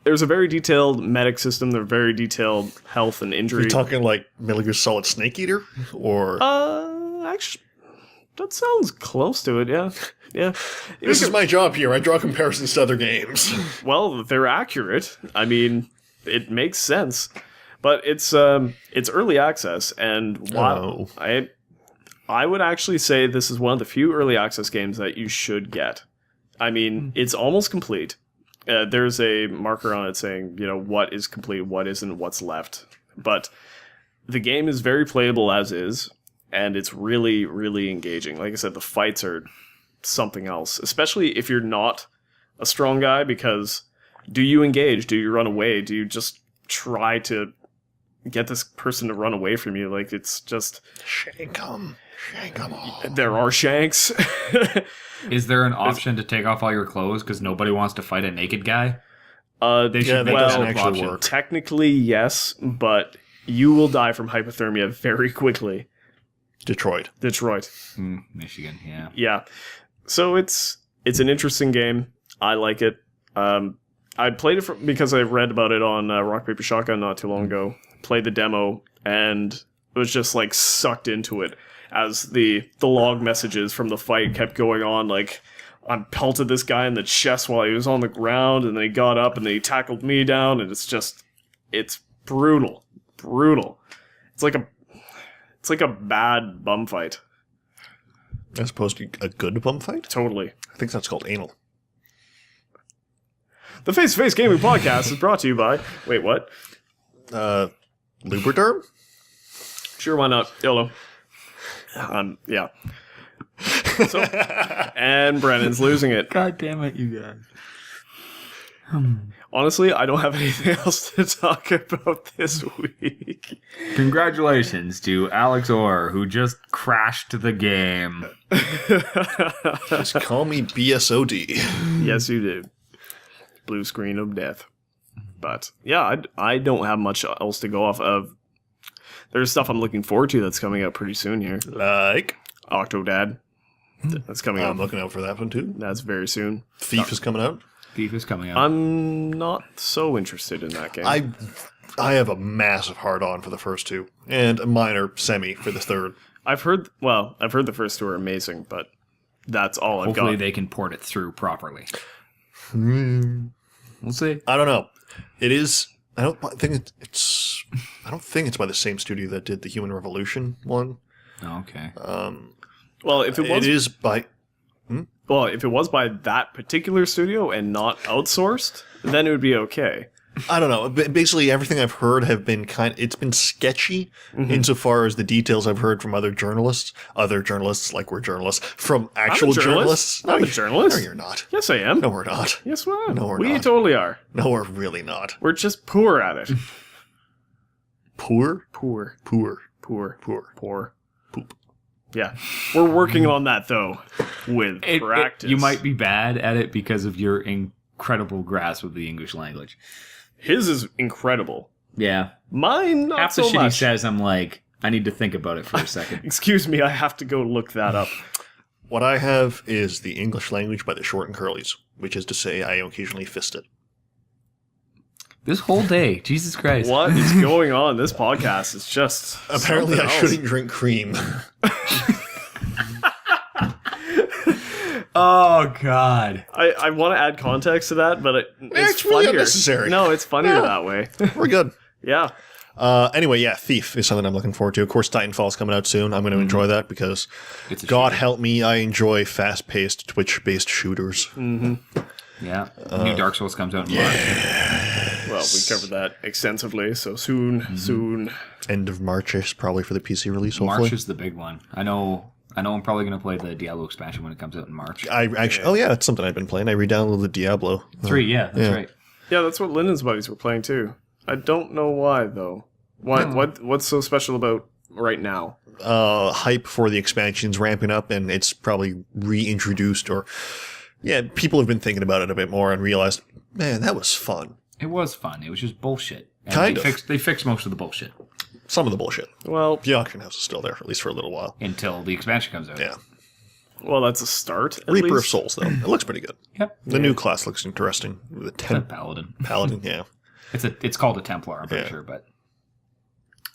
S1: there's a very detailed medic system. There's very detailed health and injury.
S3: Are you talking like Metal Gear Solid Snake Eater? Or
S1: Actually, that sounds close to it. Yeah, yeah.
S3: this is my job here. I draw comparisons to other games.
S1: Well, they're accurate. I mean, it makes sense. But it's early access, and while I would actually say this is one of the few early access games that you should get. I mean, it's almost complete. There's a marker on it saying, what is complete, what isn't, what's left. But the game is very playable as is, and it's really, really engaging. Like I said, the fights are something else, especially if you're not a strong guy, because do you engage? Do you run away? Do you just try to get this person to run away from you? Like, it's just...
S3: Shank 'em all.
S1: There are shanks.
S2: Is there an option to take off all your clothes because nobody wants to fight a naked guy? They should
S3: Yeah, that
S2: make
S3: doesn't
S2: that
S3: actually
S2: option.
S3: work.
S1: Technically, yes, but you will die from hypothermia very quickly.
S3: Detroit.
S2: Michigan, yeah.
S1: Yeah. So it's an interesting game. I like it. I played it because I read about it on Rock Paper Shotgun not too long ago. Played the demo and was just like sucked into it as the log messages from the fight kept going on. Like, I pelted this guy in the chest while he was on the ground, and then he got up and then he tackled me down, and it's brutal. It's like a bad bum fight.
S3: As opposed to a good bum fight?
S1: Totally.
S3: I think that's called anal.
S1: The Face to Face Gaming Podcast is brought to you by... Wait, what?
S3: Lubriderm?
S1: Sure, why not? YOLO. Yeah. So, and Brennan's losing it.
S2: God damn it, you guys.
S1: Honestly, I don't have anything else to talk about this week.
S2: Congratulations to Alex Orr, who just crashed the game.
S3: Just call me BSOD.
S1: Yes, you did. Blue screen of death. But, yeah, I don't have much else to go off of. There's stuff I'm looking forward to that's coming out pretty soon here.
S3: Like?
S1: Octodad. That's coming
S3: I'm
S1: out.
S3: looking out for that one too.
S1: That's very soon.
S3: Thief is coming out.
S2: Thief is coming out.
S1: I'm not so interested in that game.
S3: I have a massive hard-on for the first two, and a minor semi for the third.
S1: I've heard the first two are amazing, but that's all I've
S2: Hopefully
S1: got.
S2: they can port it through properly.
S3: Mm.
S2: We'll see.
S3: I don't know. It is. I don't think it's. I don't think it's by the same studio that did the Human Revolution one.
S2: Okay.
S1: Well, if it was,
S3: it is by.
S1: well, if it was by that particular studio and not outsourced, then it would be okay.
S3: I don't know. Basically, everything I've heard have been it's been sketchy insofar as the details I've heard from other journalists, like we're journalists, from actual journalists.
S1: I'm a journalist.
S3: No, you're not.
S1: Yes, I am.
S3: No, we're not.
S1: Yes, we are.
S3: No, we're
S1: we
S3: not.
S1: totally are.
S3: No, we're really not.
S1: We're just poor at it.
S3: Poor?
S1: Poor.
S3: Poor.
S1: Poor.
S3: Poor.
S1: Poor.
S3: Poop.
S1: Yeah. We're working on that, though, with practice.
S2: You might be bad at it because of your incredible grasp of the English language.
S1: His is incredible.
S2: Yeah.
S1: Mine, not
S2: Half
S1: so
S2: the shit
S1: much.
S2: he says, I'm like, I need to think about it for a second.
S1: Excuse me, I have to go look that up.
S3: What I have is the English language by the short and curlies, which is to say I occasionally fist it.
S2: This whole day, Jesus Christ.
S1: What is going on? This podcast is just
S3: Apparently I
S1: something else.
S3: shouldn't drink cream.
S2: Oh, God.
S1: I want to add context to that, but it's
S3: really
S1: funnier.
S3: unnecessary.
S1: No, it's funnier
S3: Yeah.
S1: that way.
S3: We're good.
S1: Yeah.
S3: Anyway, yeah, Thief is something I'm looking forward to. Of course, Titanfall's coming out soon. I'm going to enjoy that because,
S2: It's a
S3: God
S2: shooter.
S3: help me, I enjoy fast-paced, Twitch-based shooters.
S2: Yeah. New Dark Souls comes out in March.
S1: Well, we covered that extensively, so soon.
S3: End of March-ish, probably for the PC release, hopefully.
S2: March is the big one. I know I'm probably going to play the Diablo expansion when it comes out in March.
S3: I actually, oh yeah, that's something I've been playing. I re-downloaded Diablo.
S2: 3, yeah, that's right.
S1: Yeah, that's what Lyndon's buddies were playing too. I don't know why though. What's so special about right now?
S3: Hype for the expansion's ramping up, and it's probably reintroduced, or people have been thinking about it a bit more and realized, man, that was fun.
S2: It was fun. It was just bullshit. And
S3: Kind
S2: they
S3: of.
S2: They fixed most of the bullshit
S3: Some of the bullshit.
S1: Well,
S3: The auction house is still there, at least for a little while.
S2: until the expansion comes out.
S3: Yeah.
S1: that's a start. At
S3: Reaper of
S1: least.
S3: Souls, though. It looks pretty good.
S2: Yep.
S3: The new class looks interesting. The
S2: It's a paladin.
S3: Paladin, yeah.
S2: It's called a Templar, I'm pretty
S3: Yeah.
S2: sure, but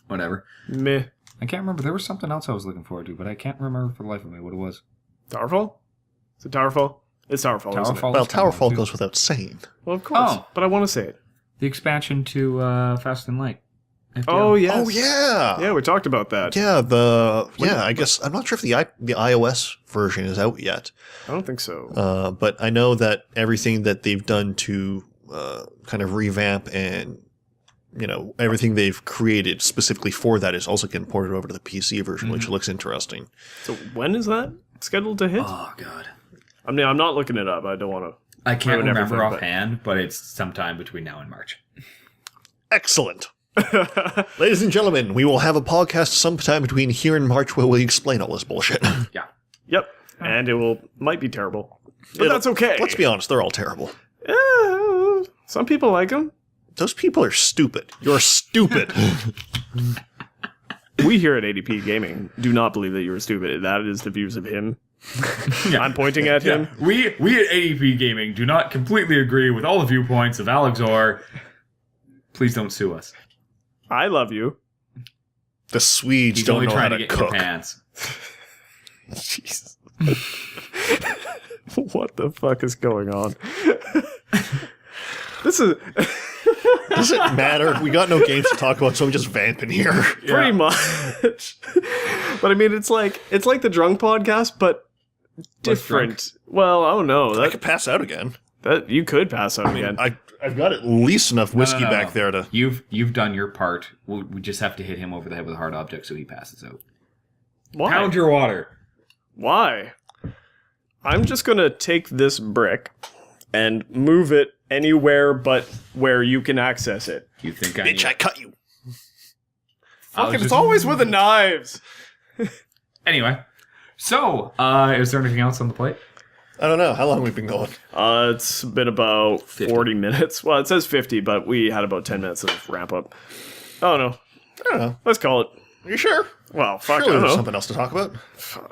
S2: whatever.
S1: Meh.
S2: I can't remember. There was something else I was looking forward to, but I can't remember for the life of me what it was.
S1: Towerfall? Is it Towerfall? It's Towerfall, isn't it?
S2: Towerfall?
S3: Well,
S2: is coming out,
S3: Towerfall
S2: too.
S3: goes without saying.
S1: Well, of course.
S2: Oh.
S1: But I want to say it.
S2: The expansion to Fast and Light. FDL.
S1: Oh, yes.
S3: Oh, yeah!
S1: Yeah, we talked about that.
S3: Yeah, I guess, I'm not sure if the iOS version is out yet.
S1: I don't think so.
S3: But I know that everything that they've done to kind of revamp and, everything they've created specifically for that is also getting ported over to the PC version, which looks interesting.
S1: So when is that scheduled to hit?
S2: Oh, God.
S1: I mean, I'm not looking it up. I don't want
S2: I can't
S1: Ruin
S2: remember
S1: everything, but-
S2: offhand, but it's sometime between now and March.
S3: Excellent.
S1: to.
S3: Ladies and gentlemen, we will have a podcast sometime between here and March where we explain all this bullshit.
S2: Yeah.
S1: Yep. And it might be terrible. But that's okay.
S3: Let's be honest, they're all terrible.
S1: Some people like them.
S3: Those people are stupid. You're stupid.
S1: We here at ADP Gaming do not believe that you are stupid. That is the views of him. I'm pointing at him.
S2: We at ADP Gaming do not completely agree with all the viewpoints of Alex Orr. Please don't sue us.
S1: I love you.
S3: The Swedes
S2: He's
S3: don't
S2: only
S3: know how
S2: trying
S3: to
S2: to get in
S3: cook.
S2: your pants.
S1: Jesus. What the fuck is going on? This is
S3: Does it matter? We got no games to talk about, so I'm just vamping here.
S1: pretty much. But I mean, it's like the drunk podcast, but different. Well, I don't know.
S3: I could pass out again.
S1: That you could pass out again.
S3: I've got at least enough whiskey
S2: No.
S3: back there to...
S2: You've done your part. We just have to hit him over the head with a hard object so he passes out.
S1: Why?
S2: Pound your water.
S1: Why? I'm just gonna take this brick and move it anywhere but where you can access it.
S2: You think
S3: Bitch, I cut you.
S1: Fucking, it's always with the knives.
S2: Anyway, so is there anything else on the plate?
S3: I don't know. How long have we been going?
S1: It's been about 40 minutes. Well, it says 50, but we had about 10 minutes of ramp up. Oh no.
S3: I don't know.
S1: Let's call it.
S3: Are you sure?
S1: Well, fuck,
S3: Surely
S1: I don't
S3: there's
S1: know.
S3: something else to talk about.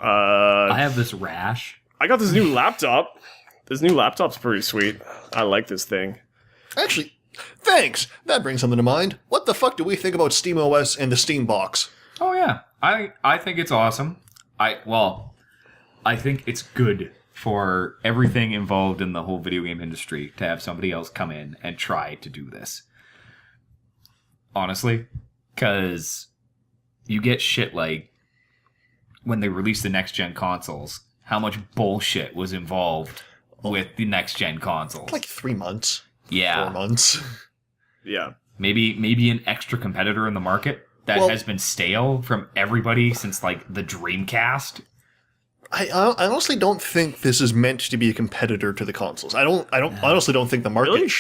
S2: I have this rash.
S1: I got this new laptop. This new laptop's pretty sweet. I like this thing.
S3: Actually, thanks. That brings something to mind. What the fuck do we think about SteamOS and the Steam box?
S2: Oh yeah, I think it's awesome. I think it's good for everything involved in the whole video game industry to have somebody else come in and try to do this. Honestly, because you get shit like when they released the next gen consoles, how much bullshit was involved with the next gen consoles.
S3: Like 3 months. 4
S2: Yeah,
S3: months.
S1: Yeah.
S2: Maybe an extra competitor in the market that has been stale from everybody since like the Dreamcast.
S3: I honestly don't think this is meant to be a competitor to the consoles. I honestly don't think the market.
S1: Really?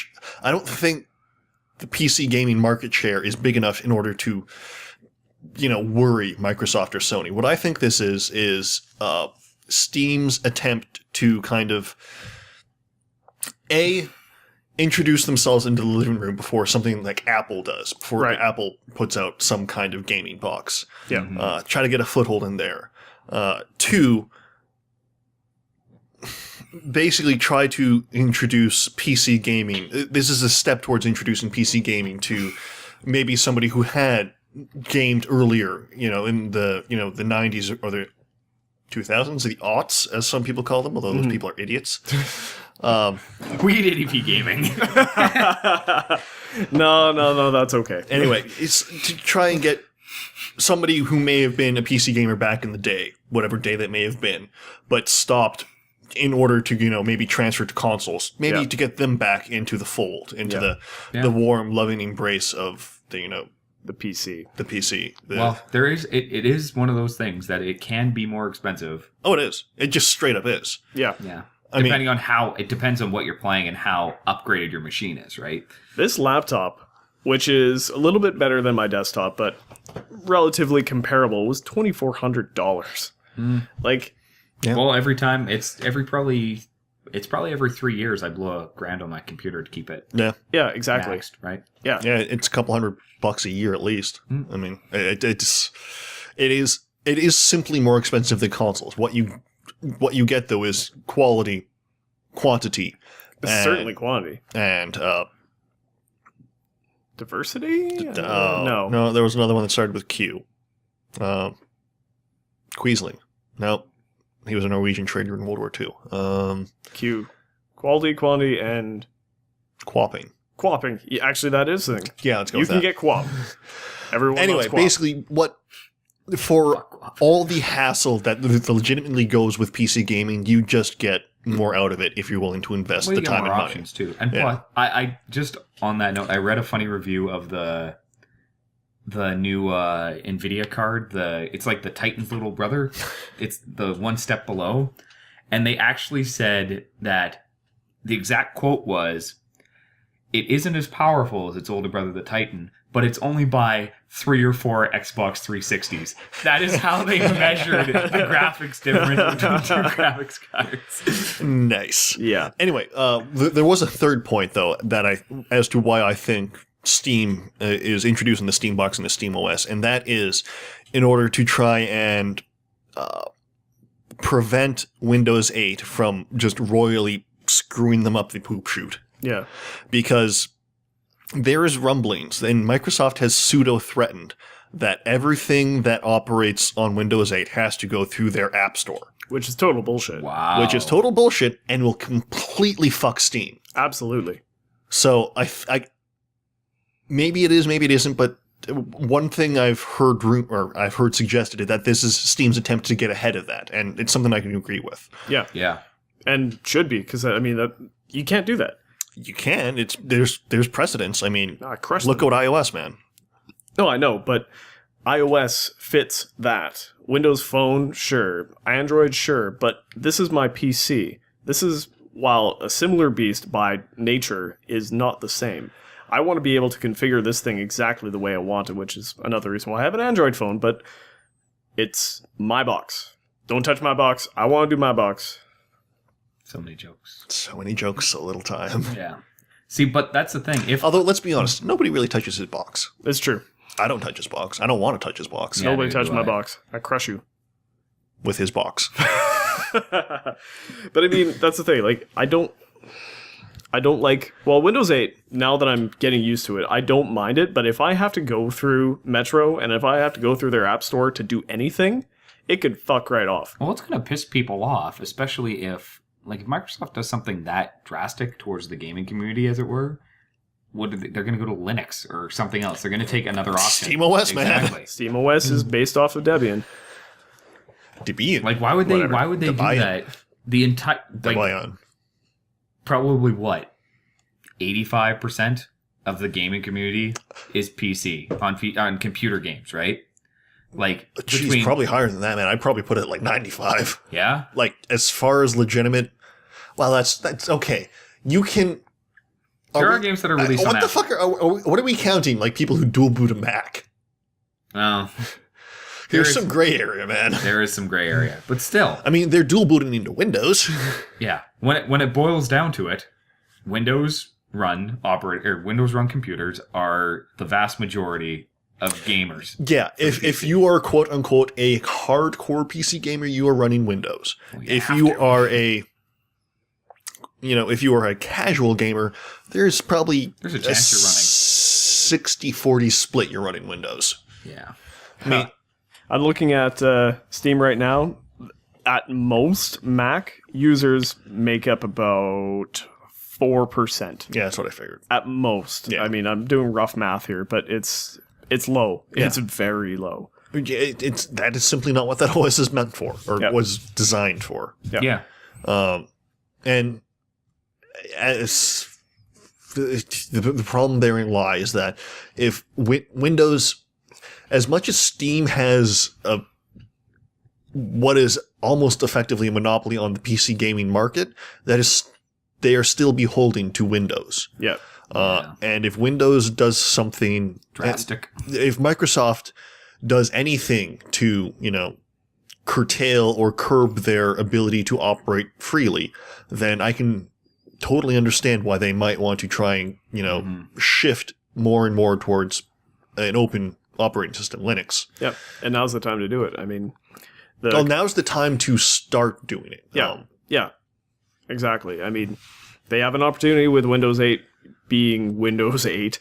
S3: I don't think the PC gaming market share is big enough in order to, worry Microsoft or Sony. What I think this is Steam's attempt to kind of introduce themselves into the living room before something like Apple does, before Apple puts out some kind of gaming box.
S1: Yeah.
S3: Try to get a foothold in there. 2, basically try to introduce PC gaming. This is a step towards introducing PC gaming to maybe somebody who had gamed earlier, in the, the 90s or the 2000s, the aughts, as some people call them, although those people are idiots.
S2: We did EP gaming.
S1: No, that's okay.
S3: Anyway, it's to try and get somebody who may have been a PC gamer back in the day, whatever day that may have been, but stopped in order to, maybe transfer to consoles, maybe to get them back into the fold, into the warm, loving embrace of
S1: the PC.
S3: The PC.
S2: Well, there is it is one of those things that it can be more expensive.
S3: Oh, it is. It just straight up is.
S1: Yeah.
S2: Yeah. Depending on how, it depends on what you're playing and how upgraded your machine is, right?
S1: This laptop, which is a little bit better than my desktop, but relatively comparable, was $2,400. Like,
S2: well, every time it's probably every 3 years I blow $1,000 on my computer to keep it.
S1: Yeah, exactly.
S2: Maxed, right?
S1: Yeah.
S3: Yeah, it's a couple $100 a year at least. I mean, it is simply more expensive than consoles. What you get though is quality, quantity,
S1: Certainly quantity.
S3: And
S1: diversity?
S3: No, there was another one that started with Q. Quisling. No, he was a Norwegian trader in World War II.
S1: Q. Quality, quantity, and...
S3: Quapping.
S1: Quapping. Yeah, actually, that is the thing.
S3: Yeah, let's go
S1: You
S3: with
S1: can
S3: that.
S1: get quap. Everyone
S3: Anyway,
S1: loves quap.
S3: basically, for all the hassle that legitimately goes with PC gaming, you just get more out of it if you're willing to invest the time and money.
S2: Options too. And plus, I just on that note, I read a funny review of the new Nvidia card. It's like the Titan's little brother. It's the one step below, and they actually said that the exact quote was, "It isn't as powerful as its older brother, the Titan, but it's only by 3 or 4 Xbox 360s. That is how they measured the graphics difference between two graphics cards.
S3: Nice.
S1: Yeah.
S3: Anyway, there was a third point though as to why I think Steam is introducing the Steam Box and the SteamOS, and that is in order to try and prevent Windows 8 from just royally screwing them up the poop chute.
S1: Yeah.
S3: Because there is rumblings, and Microsoft has pseudo-threatened that everything that operates on Windows 8 has to go through their App Store.
S1: Which is total bullshit.
S2: Wow.
S3: Which is total bullshit and will completely fuck Steam.
S1: Absolutely.
S3: So, I maybe it is, maybe it isn't, but one thing I've heard suggested is that this is Steam's attempt to get ahead of that, and it's something I can agree with.
S1: Yeah.
S2: Yeah.
S1: And should be, because, I mean, you can't do that.
S3: You can. There's precedence. I mean, look at iOS, man.
S1: No, I know, but iOS fits that. Windows Phone, sure. Android, sure. But this is my PC. This is, while a similar beast by nature, is not the same. I want to be able to configure this thing exactly the way I want it, which is another reason why I have an Android phone, but it's my box. Don't touch my box. I want to do my box.
S2: So many jokes.
S3: So many jokes, so little time.
S2: Yeah. See, but that's the thing.
S3: Although, let's be honest, nobody really touches his box.
S1: It's true.
S3: I don't touch his box. I don't want to touch his box.
S2: Yeah,
S1: Nobody
S2: neither
S1: touch
S2: do
S1: my
S2: I.
S1: box. I crush you.
S3: With his box.
S1: But I mean, that's the thing. Like, I don't like, well, Windows 8, now that I'm getting used to it, I don't mind it, but if I have to go through Metro and if I have to go through their app store to do anything, it could fuck right off.
S2: Well, it's going to piss people off, especially if Microsoft does something that drastic towards the gaming community, as it were. They're going to go to Linux or something else. They're going to take another option.
S3: SteamOS, man.
S1: SteamOS is based off of Debian.
S3: Debian.
S2: Like, why would they do that? The entire
S3: Debian.
S2: probably what 85% of the gaming community is PC on computer games, right? Like,
S3: Jeez, probably higher than that, man. I'd probably put it at like 95.
S2: Yeah?
S3: Like, as far as legitimate, well, that's okay. You can.
S2: There are games that are released on
S3: what the
S2: Apple.
S3: fuck what are we counting? Like people who dual boot a Mac?
S2: Oh.
S3: There's some gray area, man.
S2: There is some gray area, but still.
S3: I mean, they're dual booting into Windows.
S2: Yeah. When it boils down to it, Windows run computers are the vast majority of gamers.
S3: Yeah, if you are quote unquote a hardcore PC gamer, you are running Windows.
S2: Well,
S3: if you are if you are a casual gamer, there's a chance
S2: you're running
S3: 60-40 split. You're running Windows.
S2: Yeah.
S3: I mean,
S1: I'm looking at Steam right now. At most, Mac users make up about 4%.
S3: yeah, that's what I figured.
S1: At most.
S3: Yeah.
S1: I mean, I'm doing rough math here, but it's low.
S3: Yeah.
S1: It's very low.
S3: That is simply not what that OS is meant for, or
S1: Yep.
S3: was designed for.
S2: Yeah.
S3: And as the problem therein lies that if Windows, as much as Steam has what is almost effectively a monopoly on the PC gaming market, they are still beholden to Windows.
S1: Yeah.
S3: And if Windows does something
S2: Drastic.
S3: if Microsoft does anything to, curtail or curb their ability to operate freely, then I can totally understand why they might want to try and, shift more and more towards an open operating system, Linux.
S1: Yep. And now's the time to do it. I mean,
S3: Well, now's the time to start doing it.
S1: Yeah. Yeah. Exactly. I mean, they have an opportunity with Windows 8 being Windows 8.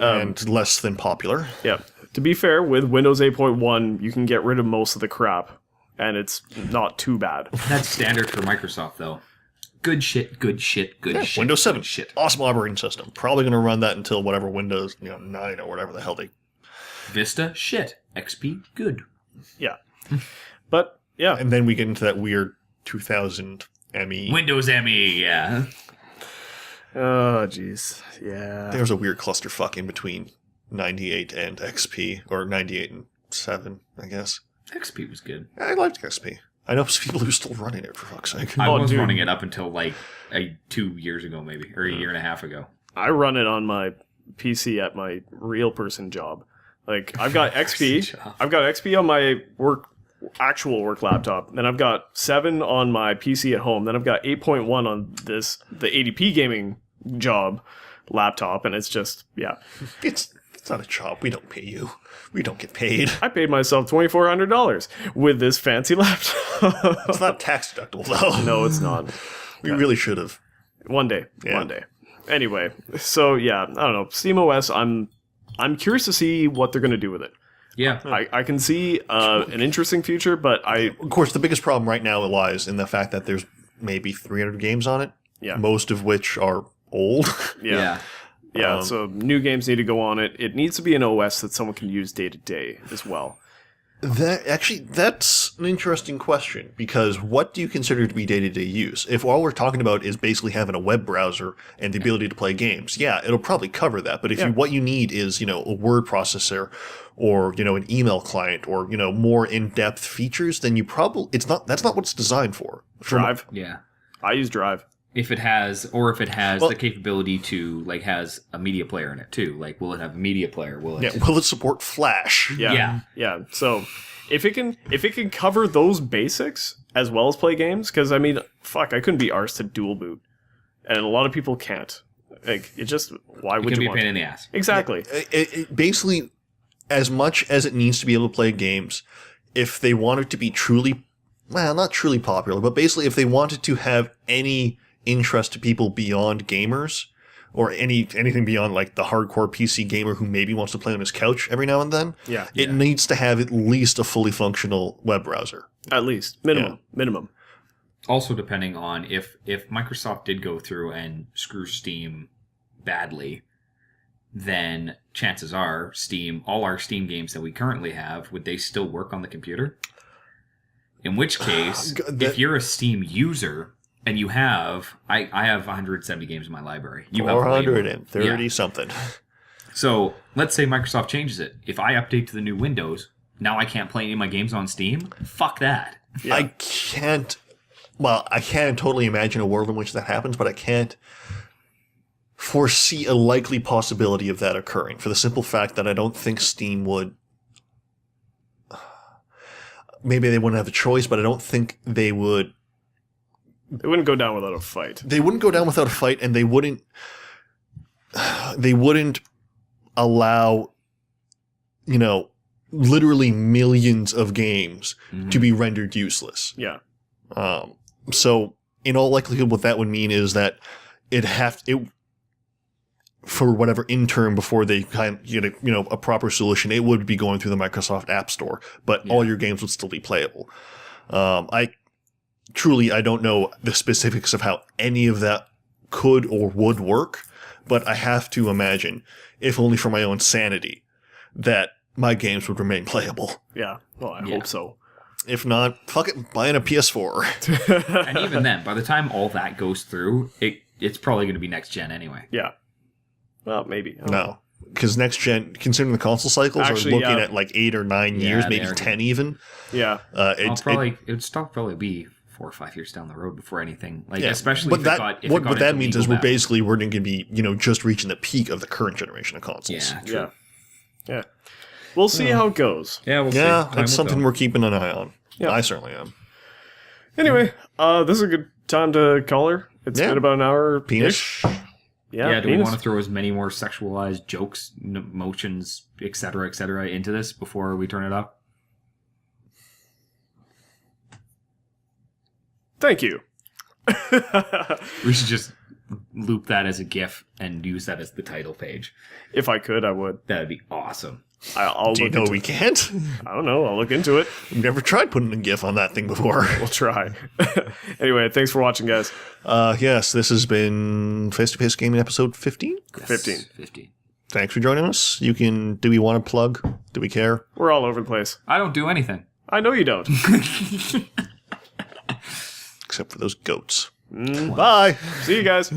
S3: And less than popular.
S1: Yeah. To be fair, with Windows 8.1, you can get rid of most of the crap, and it's not too bad.
S2: That's standard for Microsoft, though. Good shit, good shit, good shit.
S3: Windows 7,
S2: good shit.
S3: awesome operating system. Probably going to run that until whatever Windows 9 or whatever the hell they...
S2: Vista, shit. XP, good.
S1: Yeah. But, yeah.
S3: And then we get into that weird 2000 ME.
S2: Windows ME, yeah.
S1: Oh, jeez. Yeah.
S3: There's a weird clusterfuck in between 98 and XP, or 98 and 7, I guess.
S2: XP was good.
S3: I liked XP. I know some people who are still running it, for fuck's sake.
S2: I was
S1: dude.
S2: running it up until 2 years ago, maybe, or a year and a half ago.
S1: I run it on my PC at my real person job. Like, I've got XP. I've got XP on my actual work laptop. Then I've got 7 on my PC at home. Then I've got 8.1 on the ADP gaming job laptop. And it's just, yeah.
S3: It's not a job. We don't pay you. We don't get paid.
S1: I paid myself $2,400 with this fancy laptop.
S3: It's not tax deductible, though.
S1: No, it's not.
S3: We really should have.
S1: One day.
S3: Yeah.
S1: One day. Anyway, so yeah, I don't know. SteamOS, I'm curious to see what they're going to do with it.
S2: Yeah.
S1: I can see an interesting future, but
S3: Of course, the biggest problem right now lies in the fact that there's maybe 300 games on it.
S1: Yeah.
S3: Most of which are old.
S1: Yeah. So new games need to go on it. It needs to be an OS that someone can use day to day as well.
S3: That's an interesting question, because what do you consider to be day-to-day use? If all we're talking about is basically having a web browser and the ability to play games, yeah, it'll probably cover that. But if what you need is, a word processor or, an email client or, more in-depth features, then that's not what it's designed for.
S1: Drive.
S2: Yeah.
S1: I use Drive.
S2: If it has the capability to, has a media player in it, too. Like, will it have a media player? Will
S3: it support Flash?
S1: Yeah. So if it can cover those basics as well as play games, because, I mean, fuck, I couldn't be arsed to dual boot. And a lot of people can't. Like, why would you want to? It
S2: can be a pain in the ass.
S1: Exactly.
S3: It basically, as much as it needs to be able to play games, if they want it to be truly, well, not truly popular, but basically if they wanted to have any interest to people beyond gamers, or anything beyond the hardcore PC gamer who maybe wants to play on his couch every now and then, it needs to have at least a fully functional web browser.
S1: At least. Minimum.
S2: Also, depending on if Microsoft did go through and screw Steam badly, then chances are all our Steam games that we currently have, would they still work on the computer? In which case, if you're a Steam user, and you have, I have 170 games in my library. You have way more.
S3: 430 something.
S2: So let's say Microsoft changes it. If I update to the new Windows, now I can't play any of my games on Steam? Fuck that.
S1: Yeah.
S3: I can't totally imagine a world in which that happens, but I can't foresee a likely possibility of that occurring for the simple fact that I don't think Steam would. Maybe they wouldn't have a choice, but I don't think they would.
S1: They wouldn't go down without a fight.
S3: They wouldn't go down without a fight, and they wouldn't allow, literally millions of games to be rendered useless.
S1: Yeah.
S3: So in all likelihood, what that would mean is that for whatever interim before they kind of get a proper solution, it would be going through the Microsoft App Store, but all your games would still be playable. I don't know the specifics of how any of that could or would work, but I have to imagine, if only for my own sanity, that my games would remain playable.
S1: Yeah. Well, I hope so.
S3: If not, fuck it, buying a PS4.
S2: And even then, by the time all that goes through, it's probably going to be next gen anyway.
S1: Yeah. Well, maybe.
S3: No. Because next gen, considering the console cycles, are looking at like 8 or 9 years, maybe 10 even.
S1: Yeah.
S2: It would still probably be 4 or 5 years down the road before anything. Especially
S3: but
S2: what
S3: that means is we're going to be, just reaching the peak of the current generation of consoles.
S2: Yeah, true.
S1: Yeah. We'll see how it goes.
S2: Yeah, we'll see.
S3: That's something we're keeping an eye on.
S1: Yeah.
S3: I certainly am.
S1: Anyway, this is a good time to call her. It's been about an hour.
S3: Penis.
S2: Yeah, do we want to throw as many more sexualized jokes, motions, etc., into this before we turn it up?
S1: Thank you.
S2: We should just loop that as a GIF and use that as the title page.
S1: If I could, I would.
S2: That'd be awesome.
S3: Do you know we can't?
S1: I don't know. I'll look into it.
S3: We've never tried putting a GIF on that thing before.
S1: We'll try. Anyway, thanks for watching, guys.
S3: Yes, this has been Face to Face Gaming episode 15.
S2: Yes,
S1: 15.
S3: Thanks for joining us. Do we want to plug? Do we care?
S1: We're all over the place.
S2: I don't do anything.
S1: I know you don't.
S3: Except for those goats. Bye.
S1: See you guys.